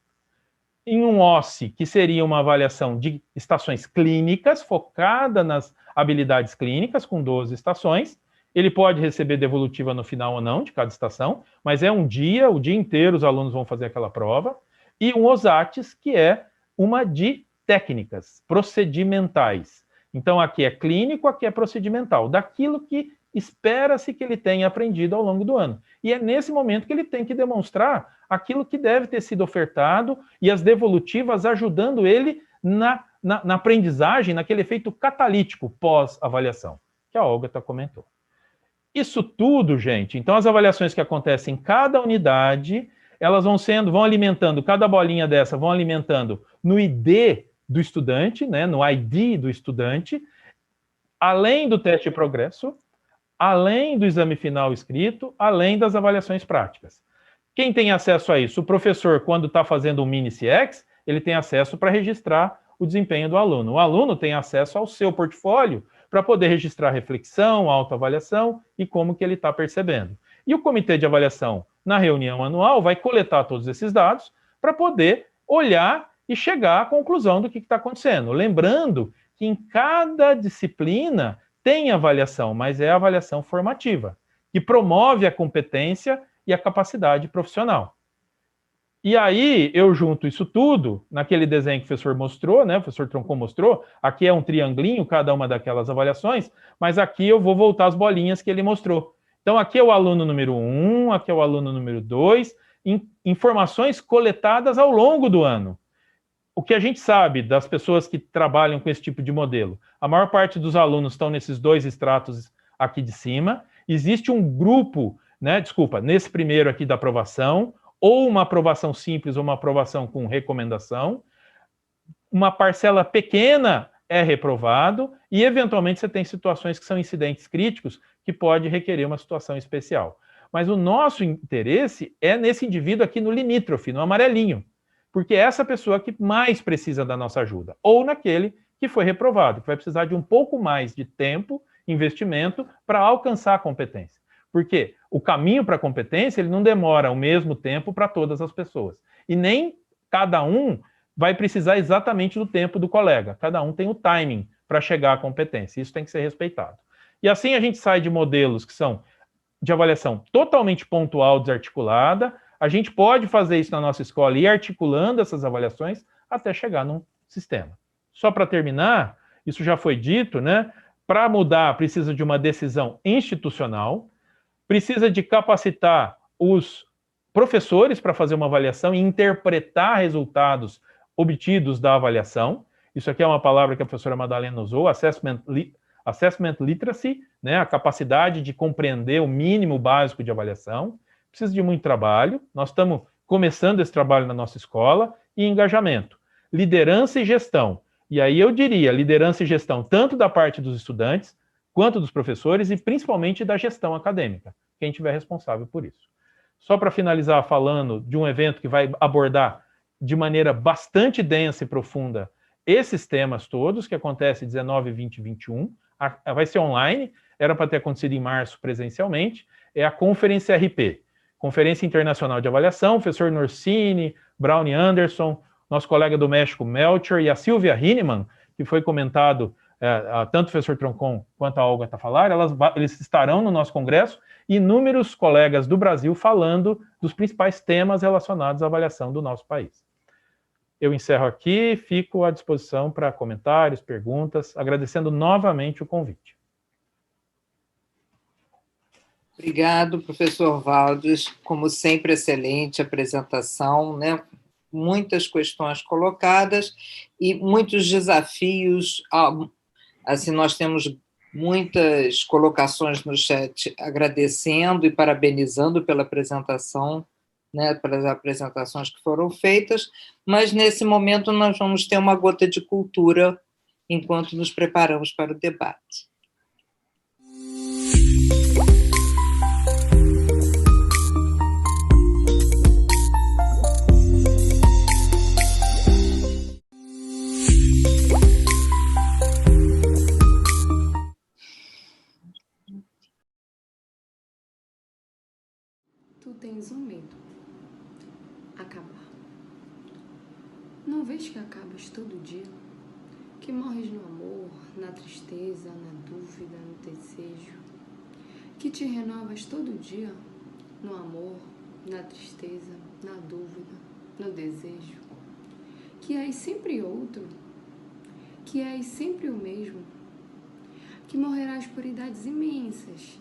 Em um OSCE, que seria uma avaliação de estações clínicas, focada nas habilidades clínicas, com 12 estações, ele pode receber devolutiva no final ou não, de cada estação, mas é um dia, o dia inteiro os alunos vão fazer aquela prova, e um OSATES, que é uma de técnicas, procedimentais. Então, aqui é clínico, aqui é procedimental, daquilo que espera-se que ele tenha aprendido ao longo do ano. E é nesse momento que ele tem que demonstrar aquilo que deve ter sido ofertado e as devolutivas ajudando ele na aprendizagem, naquele efeito catalítico pós-avaliação, que a Olga comentou. Isso tudo, gente, então as avaliações que acontecem em cada unidade, elas vão alimentando, cada bolinha dessa vão alimentando no ID do estudante, né, no ID do estudante, além do teste de progresso, além do exame final escrito, além das avaliações práticas. Quem tem acesso a isso? O professor, quando está fazendo um mini-CX, ele tem acesso para registrar o desempenho do aluno. O aluno tem acesso ao seu portfólio para poder registrar reflexão, autoavaliação e como que ele está percebendo. E o comitê de avaliação, na reunião anual, vai coletar todos esses dados para poder olhar e chegar à conclusão do que está acontecendo. Lembrando que em cada disciplina tem avaliação, mas é a avaliação formativa, que promove a competência e a capacidade profissional. E aí, eu junto isso tudo, naquele desenho que o professor mostrou, né, o professor Troncon mostrou, aqui é um triangulinho, cada uma daquelas avaliações, mas aqui eu vou voltar as bolinhas que ele mostrou. Então, aqui é o aluno número 1, aqui é o aluno número 2, informações coletadas ao longo do ano. O que a gente sabe das pessoas que trabalham com esse tipo de modelo? A maior parte dos alunos estão nesses 2 estratos aqui de cima. Existe um grupo né? Desculpa, nesse primeiro aqui da aprovação, ou uma aprovação simples ou uma aprovação com recomendação, uma parcela pequena é reprovado e, eventualmente, você tem situações que são incidentes críticos que pode requerer uma situação especial. Mas o nosso interesse é nesse indivíduo aqui no limítrofe, no amarelinho, porque é essa pessoa que mais precisa da nossa ajuda, ou naquele que foi reprovado, que vai precisar de um pouco mais de tempo, investimento, para alcançar a competência. Porque o caminho para a competência, ele não demora o mesmo tempo para todas as pessoas. E nem cada um vai precisar exatamente do tempo do colega. Cada um tem o timing para chegar à competência. Isso tem que ser respeitado. E assim a gente sai de modelos que são de avaliação totalmente pontual, desarticulada. A gente pode fazer isso na nossa escola e ir articulando essas avaliações até chegar num sistema. Só para terminar, isso já foi dito, né? Para mudar, precisa de uma decisão institucional, precisa de capacitar os professores para fazer uma avaliação e interpretar resultados obtidos da avaliação. Isso aqui é uma palavra que a professora Madalena usou, assessment literacy, né, a capacidade de compreender o mínimo básico de avaliação. Precisa de muito trabalho, nós estamos começando esse trabalho na nossa escola, e engajamento. Liderança e gestão. E aí eu diria, liderança e gestão tanto da parte dos estudantes, quanto dos professores, e principalmente da gestão acadêmica, quem tiver responsável por isso. Só para finalizar falando de um evento que vai abordar de maneira bastante densa e profunda esses temas todos, que acontece 19, 20 e 21, vai ser online, era para ter acontecido em março presencialmente, é a Conferência RP, Conferência Internacional de Avaliação, o professor Norsini, Brownie Anderson, nosso colega do México, Melcher, e a Silvia Hinnemann, que foi comentado, tanto o professor Troncon quanto a Olga Tafalar, eles estarão no nosso congresso, e inúmeros colegas do Brasil falando dos principais temas relacionados à avaliação do nosso país. Eu encerro aqui, fico à disposição para comentários, perguntas, agradecendo novamente o convite. Obrigado, professor Valdes. Como sempre, excelente apresentação, né? Muitas questões colocadas e muitos desafios. Assim, nós temos muitas colocações no chat agradecendo e parabenizando pela apresentação, né, pelas apresentações que foram feitas, mas nesse momento nós vamos ter uma gota de cultura enquanto nos preparamos para o debate. Tu tens um medo: acabar. Não vês que acabas todo dia? Que morres no amor, na tristeza, na dúvida, no desejo? Que te renovas todo dia no amor, na tristeza, na dúvida, no desejo? Que és sempre outro? Que és sempre o mesmo? Que morrerás por idades imensas,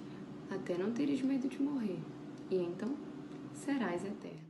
até não teres medo de morrer. E então serás eterno.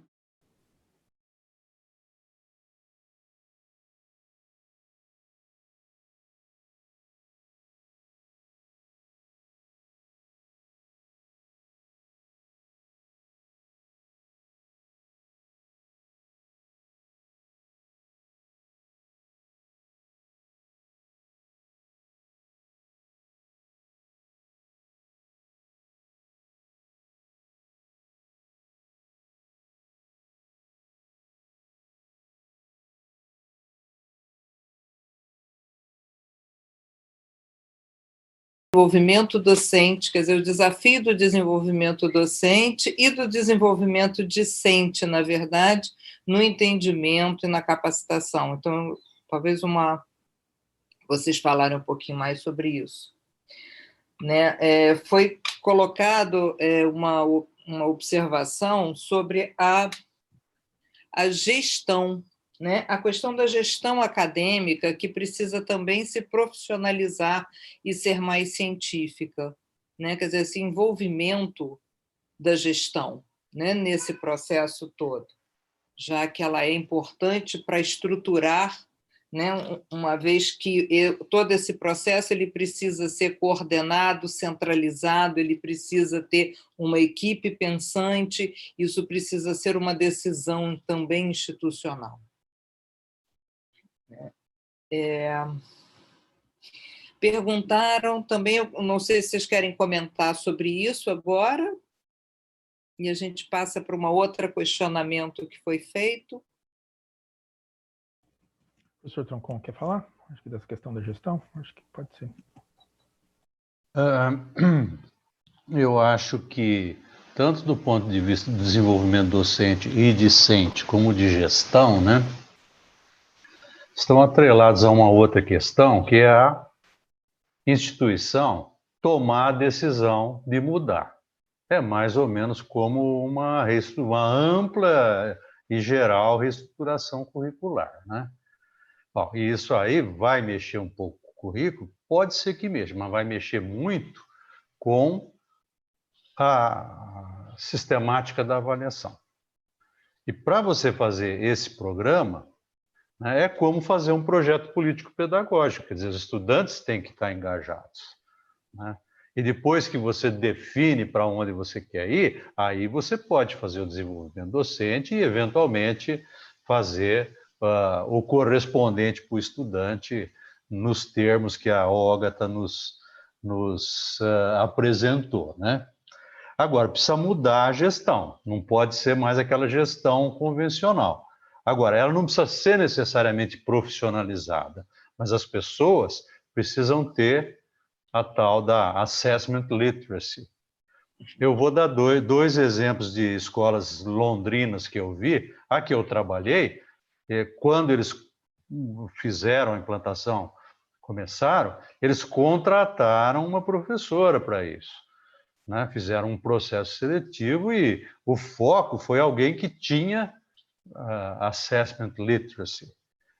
Desenvolvimento docente, quer dizer, o desafio do desenvolvimento docente e do desenvolvimento discente, na verdade, no entendimento e na capacitação. Então, talvez vocês falarem um pouquinho mais sobre isso. Né? Foi colocado uma observação sobre a gestão, né? A questão da gestão acadêmica, que precisa também se profissionalizar e ser mais científica, né? Quer dizer, esse envolvimento da gestão, né? Nesse processo todo, já que ela é importante para estruturar, né? Uma vez que todo esse processo ele precisa ser coordenado, centralizado, ele precisa ter uma equipe pensante, isso precisa ser uma decisão também institucional. Perguntaram também, eu não sei se vocês querem comentar sobre isso agora, e a gente passa para um outro questionamento que foi feito. O professor Troncon quer falar? Acho que dessa questão da gestão, acho que pode ser. Eu acho que, tanto do ponto de vista do desenvolvimento docente e discente, como de gestão, né, estão atrelados a uma outra questão, que é a instituição tomar a decisão de mudar. É mais ou menos como uma ampla e geral reestruturação curricular, né? Bom, e isso aí vai mexer um pouco com o currículo? Pode ser que mexa, mas vai mexer muito com a sistemática da avaliação. E para você fazer esse programa, né, é como fazer um projeto político-pedagógico, quer dizer, os estudantes têm que estar engajados, né? E depois que você define para onde você quer ir, aí você pode fazer o desenvolvimento docente e, eventualmente, fazer o correspondente para o estudante nos termos que a Ógata nos apresentou, né? Agora, precisa mudar a gestão, não pode ser mais aquela gestão convencional. Agora, ela não precisa ser necessariamente profissionalizada, mas as pessoas precisam ter a tal da assessment literacy. Eu vou dar dois exemplos de escolas londrinas que eu vi. A que eu trabalhei, quando eles fizeram a implantação, começaram, eles contrataram uma professora para isso, né? Fizeram um processo seletivo e o foco foi alguém que tinha assessment literacy.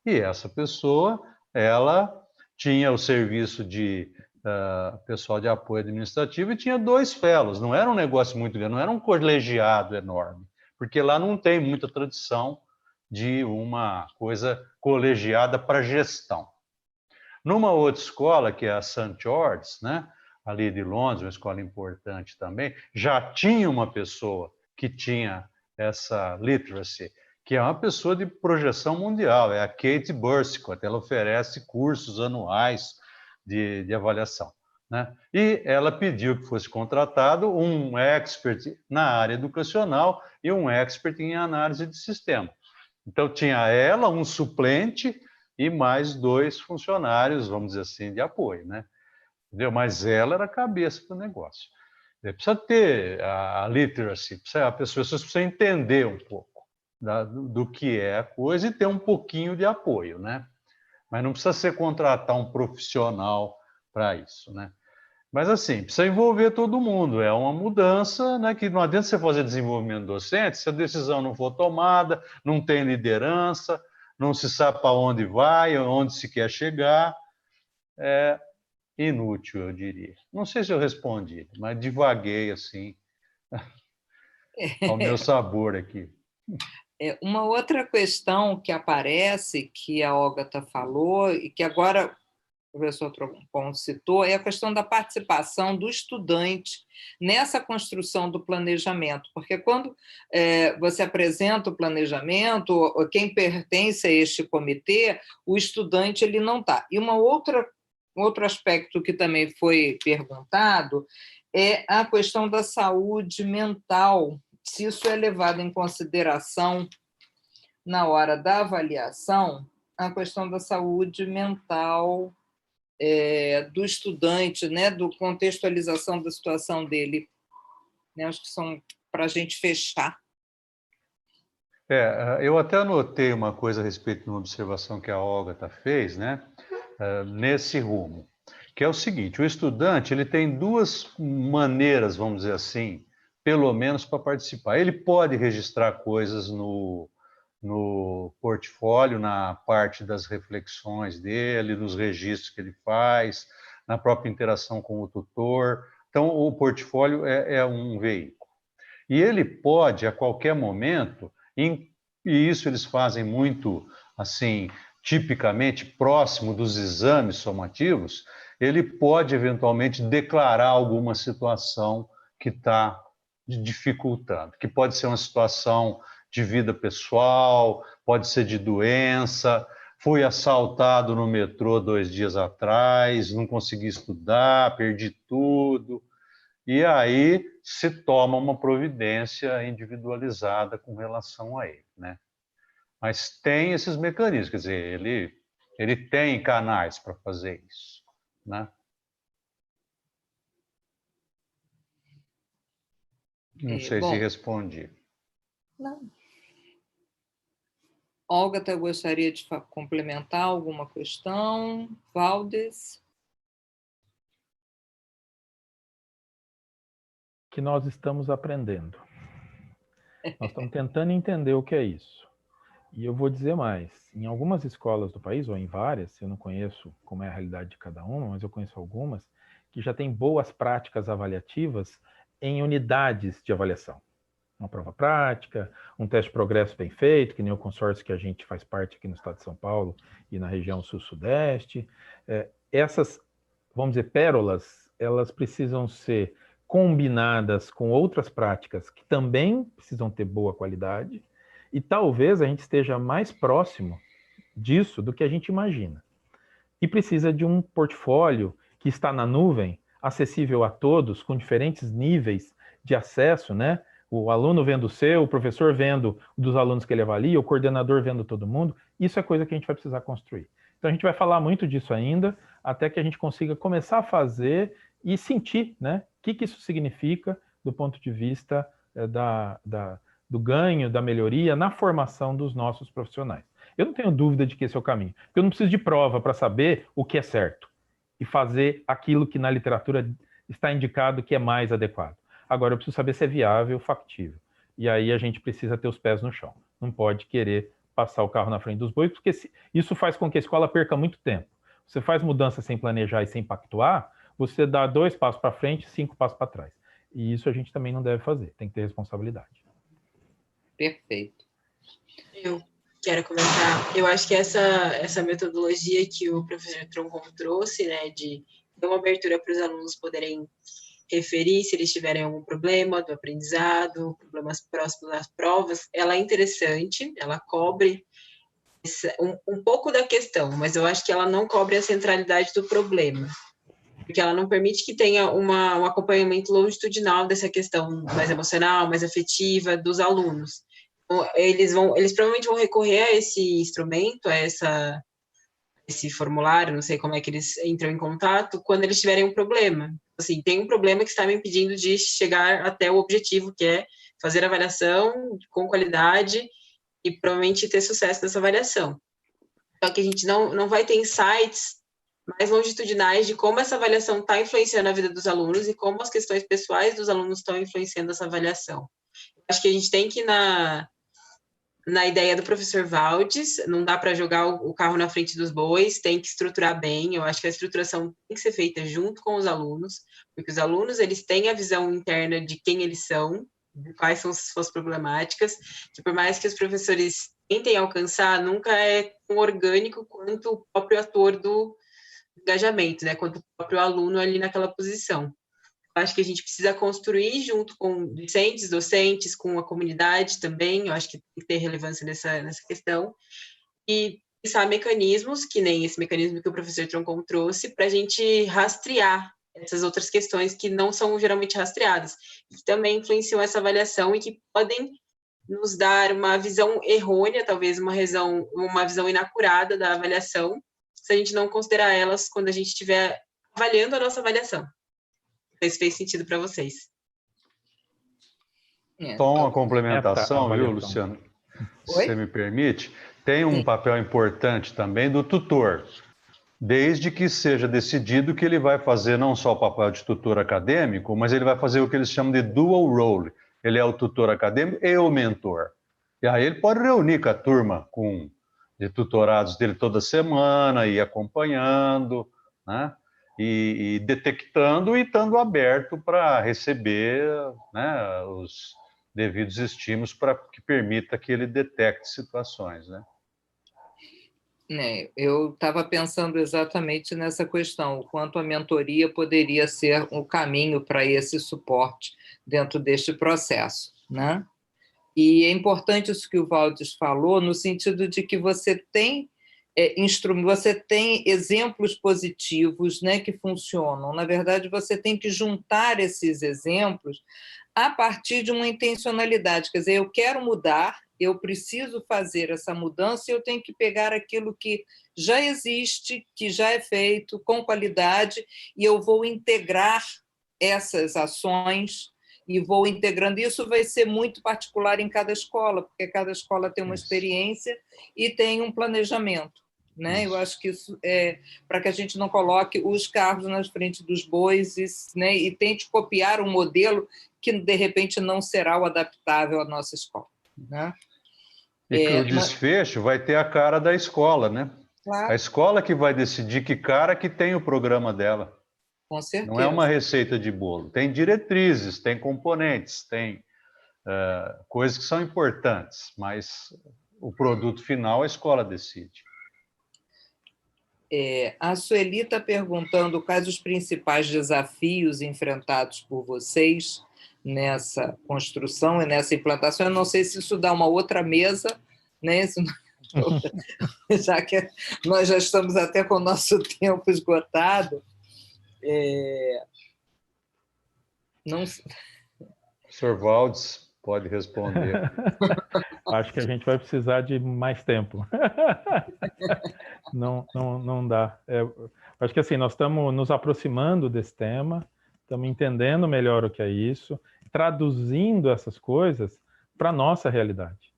E essa pessoa, ela tinha o serviço de pessoal de apoio administrativo e tinha 2 fellows. Não era um negócio muito grande, não era um colegiado enorme, porque lá não tem muita tradição de uma coisa colegiada para gestão. Numa outra escola, que é a St. George's, né, ali de Londres, uma escola importante também, já tinha uma pessoa que tinha essa literacy, que é uma pessoa de projeção mundial, é a Kate Burscott. Ela oferece cursos anuais de avaliação, né? E ela pediu que fosse contratado um expert na área educacional e um expert em análise de sistema. Então, tinha ela, um suplente e mais 2 funcionários, vamos dizer assim, de apoio, né? Entendeu? Mas ela era a cabeça do negócio. Precisa ter a literacy, as pessoas precisam entender um pouco do que é a coisa e ter um pouquinho de apoio, né? Mas não precisa ser contratar um profissional para isso, né? Mas assim, precisa envolver todo mundo, é uma mudança, né, que não adianta você fazer desenvolvimento docente se a decisão não for tomada, não tem liderança, não se sabe para onde vai, onde se quer chegar, é inútil, eu diria. Não sei se eu respondi, mas divaguei assim, ao meu sabor aqui. Uma outra questão que aparece, que a Ógata falou, e que agora o professor Troncon citou, é a questão da participação do estudante nessa construção do planejamento, porque quando você apresenta o planejamento, quem pertence a este comitê, o estudante ele não está. E outro aspecto que também foi perguntado é a questão da saúde mental, se isso é levado em consideração na hora da avaliação, a questão da saúde mental do estudante, né, do contextualização da situação dele. Né, acho que são para a gente fechar. Eu até anotei uma coisa a respeito de uma observação que a Ógata fez, né, nesse rumo, que é o seguinte: o estudante ele tem 2 maneiras, vamos dizer assim, pelo menos para participar. Ele pode registrar coisas no portfólio, na parte das reflexões dele, nos registros que ele faz, na própria interação com o tutor. Então, o portfólio é um veículo. E ele pode, a qualquer momento, e isso eles fazem muito, assim, tipicamente próximo dos exames somativos, ele pode eventualmente declarar alguma situação que está dificultando, que pode ser uma situação de vida pessoal, pode ser de doença, fui assaltado no metrô 2 dias atrás, não consegui estudar, perdi tudo. E aí se toma uma providência individualizada com relação a ele, né? Mas tem esses mecanismos, quer dizer, ele tem canais para fazer isso, né? Não sei se respondi. Não. Olga, eu gostaria de complementar alguma questão? Valdes? Que nós estamos aprendendo. Nós estamos tentando entender o que é isso. E eu vou dizer mais, em algumas escolas do país, ou em várias, eu não conheço como é a realidade de cada uma, mas eu conheço algumas, que já têm boas práticas avaliativas em unidades de avaliação. Uma prova prática, um teste de progresso bem feito, que nem o consórcio que a gente faz parte aqui no estado de São Paulo e na região sul-sudeste. Essas, vamos dizer, pérolas, elas precisam ser combinadas com outras práticas que também precisam ter boa qualidade, e talvez a gente esteja mais próximo disso do que a gente imagina. E precisa de um portfólio que está na nuvem, acessível a todos, com diferentes níveis de acesso, né? O aluno vendo o seu, o professor vendo dos alunos que ele avalia, o coordenador vendo todo mundo. Isso é coisa que a gente vai precisar construir. Então a gente vai falar muito disso ainda, até que a gente consiga começar a fazer e sentir, né? O que isso significa do ponto de vista do ganho, da melhoria na formação dos nossos profissionais. Eu não tenho dúvida de que esse é o caminho, porque eu não preciso de prova para saber o que é certo e fazer aquilo que na literatura está indicado que é mais adequado. Agora, eu preciso saber se é viável, factível. E aí a gente precisa ter os pés no chão. Não pode querer passar o carro na frente dos bois, porque isso faz com que a escola perca muito tempo. Você faz mudança sem planejar e sem pactuar, você dá 2 passos para frente, 5 passos para trás. E isso a gente também não deve fazer, tem que ter responsabilidade. Perfeito. Eu quero comentar, eu acho que essa metodologia que o professor Troncon trouxe, né, de dar uma abertura para os alunos poderem referir se eles tiverem algum problema do aprendizado, problemas próximos das provas, ela é interessante, ela cobre um pouco da questão, mas eu acho que ela não cobre a centralidade do problema, porque ela não permite que tenha um acompanhamento longitudinal dessa questão mais emocional, mais afetiva dos alunos. Então, eles provavelmente vão recorrer a esse instrumento, esse formulário, não sei como é que eles entram em contato, quando eles tiverem um problema. Assim, tem um problema que está me impedindo de chegar até o objetivo, que é fazer a avaliação com qualidade e provavelmente ter sucesso nessa avaliação. Só que a gente não vai ter insights mais longitudinais de como essa avaliação está influenciando a vida dos alunos e como as questões pessoais dos alunos estão influenciando essa avaliação. Acho que a gente tem que ir na ideia do professor Valdes, não dá para jogar o carro na frente dos bois, tem que estruturar bem. Eu acho que a estruturação tem que ser feita junto com os alunos, porque os alunos eles têm a visão interna de quem eles são, de quais são suas problemáticas, que por mais que os professores tentem alcançar, nunca é tão orgânico quanto o próprio ator do engajamento, né? Quanto o próprio aluno ali naquela posição. Acho que a gente precisa construir junto com discentes, docentes, com a comunidade também, eu acho que tem que ter relevância nessa questão, e pensar mecanismos, que nem esse mecanismo que o professor Troncon trouxe, para a gente rastrear essas outras questões que não são geralmente rastreadas, que também influenciam essa avaliação e que podem nos dar uma visão errônea, talvez uma visão inacurada da avaliação, se a gente não considerar elas quando a gente estiver avaliando a nossa avaliação. Se fez sentido para vocês. Só uma complementação, viu, Luciano? Se você me permite, tem um papel importante também do tutor, desde que seja decidido que ele vai fazer não só o papel de tutor acadêmico, mas ele vai fazer o que eles chamam de dual role. Ele é o tutor acadêmico e o mentor. E aí ele pode reunir com a turma de tutorados dele toda semana, ir acompanhando, né? E detectando e estando aberto para receber, né, os devidos estímulos para que permita que ele detecte situações, né? né, eu estava pensando exatamente nessa questão, o quanto a mentoria poderia ser um caminho para esse suporte dentro deste processo, né? E é importante isso que o Valdes falou, no sentido de que você tem você tem exemplos positivos, né, que funcionam. Na verdade, você tem que juntar esses exemplos a partir de uma intencionalidade. Quer dizer, eu quero mudar, eu preciso fazer essa mudança e eu tenho que pegar aquilo que já existe, que já é feito, com qualidade, e eu vou integrar essas ações e vou integrando. Isso vai ser muito particular em cada escola, porque cada escola tem uma experiência e tem um planejamento. Né? Eu acho que isso é para que a gente não coloque os carros na frente dos bois, né? E tente copiar um modelo que, de repente, não será o adaptável à nossa escola. Né? E que o desfecho vai ter a cara da escola, né? Claro. A escola que vai decidir que cara que tem o programa dela. Com certeza. Não é uma receita de bolo. Tem diretrizes, tem componentes, tem coisas que são importantes, mas o produto final a escola decide. A Sueli está perguntando quais os principais desafios enfrentados por vocês nessa construção e nessa implantação. Eu não sei se isso dá uma outra mesa, né? Já que nós já estamos até com o nosso tempo esgotado. Não... Professor Valdes pode responder. Acho que a gente vai precisar de mais tempo. Não dá. Acho que assim, nós estamos nos aproximando desse tema, estamos entendendo melhor o que é isso, traduzindo essas coisas para a nossa realidade,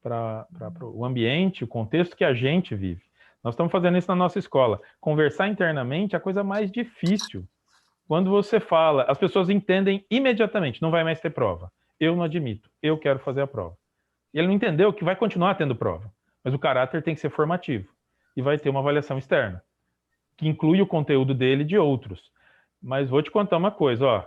para o ambiente, o contexto que a gente vive. Nós estamos fazendo isso na nossa escola. Conversar internamente é a coisa mais difícil. Quando você fala, as pessoas entendem imediatamente, não vai mais ter prova. Eu não admito, eu quero fazer a prova. E ele não entendeu que vai continuar tendo prova, mas o caráter tem que ser formativo. E vai ter uma avaliação externa, que inclui o conteúdo dele e de outros. Mas vou te contar uma coisa, ó,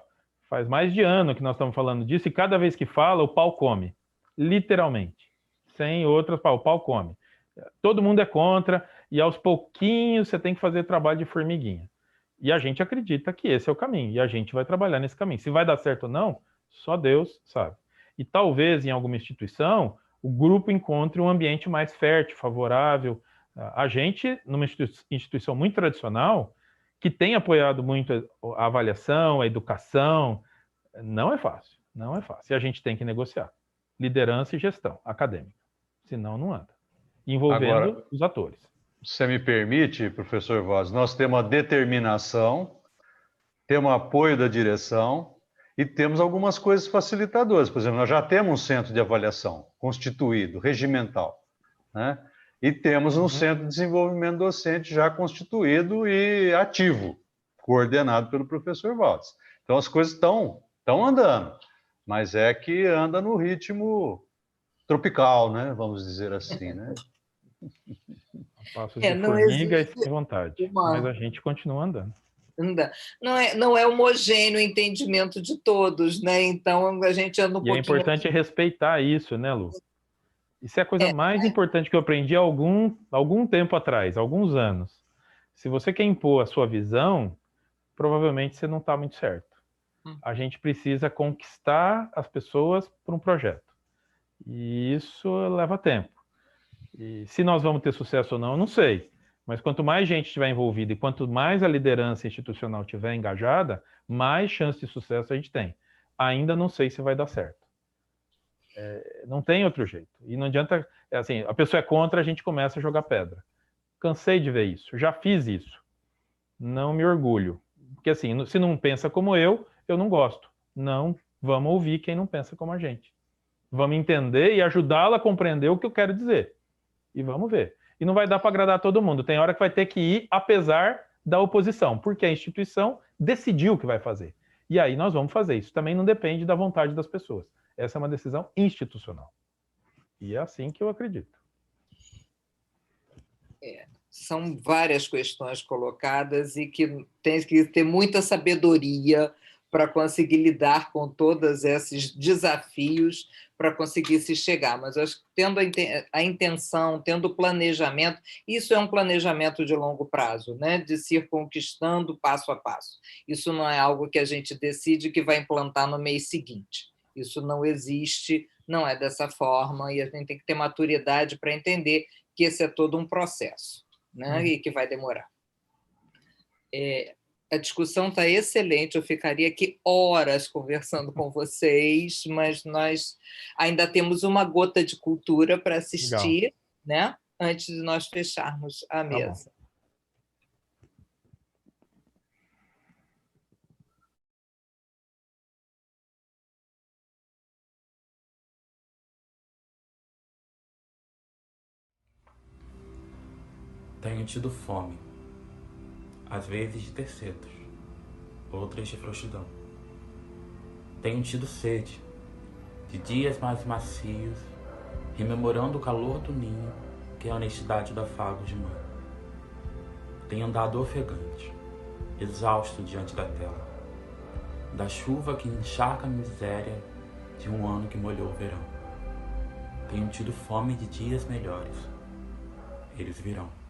faz mais de ano que nós estamos falando disso, e cada vez que fala, o pau come. Literalmente. Sem outras, o pau come. Todo mundo é contra, e aos pouquinhos você tem que fazer trabalho de formiguinha. E a gente acredita que esse é o caminho, e a gente vai trabalhar nesse caminho. Se vai dar certo ou não, só Deus sabe. E talvez em alguma instituição, o grupo encontre um ambiente mais fértil, favorável. A gente, numa instituição muito tradicional, que tem apoiado muito a avaliação, a educação, não é fácil, não é fácil. E a gente tem que negociar. Liderança e gestão acadêmica. Senão não anda. Envolvendo agora, os atores. Se você me permite, professor Voz, nós temos a determinação, temos o apoio da direção e temos algumas coisas facilitadoras. Por exemplo, nós já temos um centro de avaliação constituído, regimental, né? E temos um centro de desenvolvimento docente já constituído e ativo, coordenado pelo professor Valdes. Então, as coisas estão andando, mas é que anda no ritmo tropical, né? Vamos dizer assim, né? Passo de formiga e sem vontade, mas a gente continua andando. Não é homogêneo o entendimento de todos, né? Então a gente anda um pouquinho... E é importante respeitar isso, né, Lu? Isso é a coisa mais importante que eu aprendi há algum tempo atrás, alguns anos. Se você quer impor a sua visão, provavelmente você não está muito certo. A gente precisa conquistar as pessoas por um projeto. E isso leva tempo. E se nós vamos ter sucesso ou não, eu não sei. Mas quanto mais gente estiver envolvida e quanto mais a liderança institucional estiver engajada, mais chance de sucesso a gente tem. Ainda não sei se vai dar certo. Não tem outro jeito. E não adianta... assim, a pessoa é contra, a gente começa a jogar pedra. Cansei de ver isso. Já fiz isso. Não me orgulho. Porque assim, se não pensa como eu não gosto. Não, vamos ouvir quem não pensa como a gente. Vamos entender e ajudá-la a compreender o que eu quero dizer. E vamos ver. E não vai dar para agradar todo mundo. Tem hora que vai ter que ir, apesar da oposição, porque a instituição decidiu o que vai fazer. E aí nós vamos fazer. Isso também não depende da vontade das pessoas. Essa é uma decisão institucional. E é assim que eu acredito. São várias questões colocadas e que tem que ter muita sabedoria para conseguir lidar com todos esses desafios, para conseguir se chegar. Mas acho que tendo a intenção, tendo o planejamento, isso é um planejamento de longo prazo, né? De se ir conquistando passo a passo. Isso não é algo que a gente decide que vai implantar no mês seguinte. Isso não existe, não é dessa forma, e a gente tem que ter maturidade para entender que esse é todo um processo, né? E que vai demorar. A discussão está excelente, eu ficaria aqui horas conversando com vocês, mas nós ainda temos uma gota de cultura para assistir, né? Antes de nós fecharmos a mesa. Tá bom. Tenho tido fome, às vezes de tercetos, outras de frouxidão. Tenho tido sede, de dias mais macios, rememorando o calor do ninho, que é a honestidade do afago de mãe. Tenho andado ofegante, exausto diante da tela, da chuva que encharca a miséria de um ano que molhou o verão. Tenho tido fome de dias melhores, eles virão.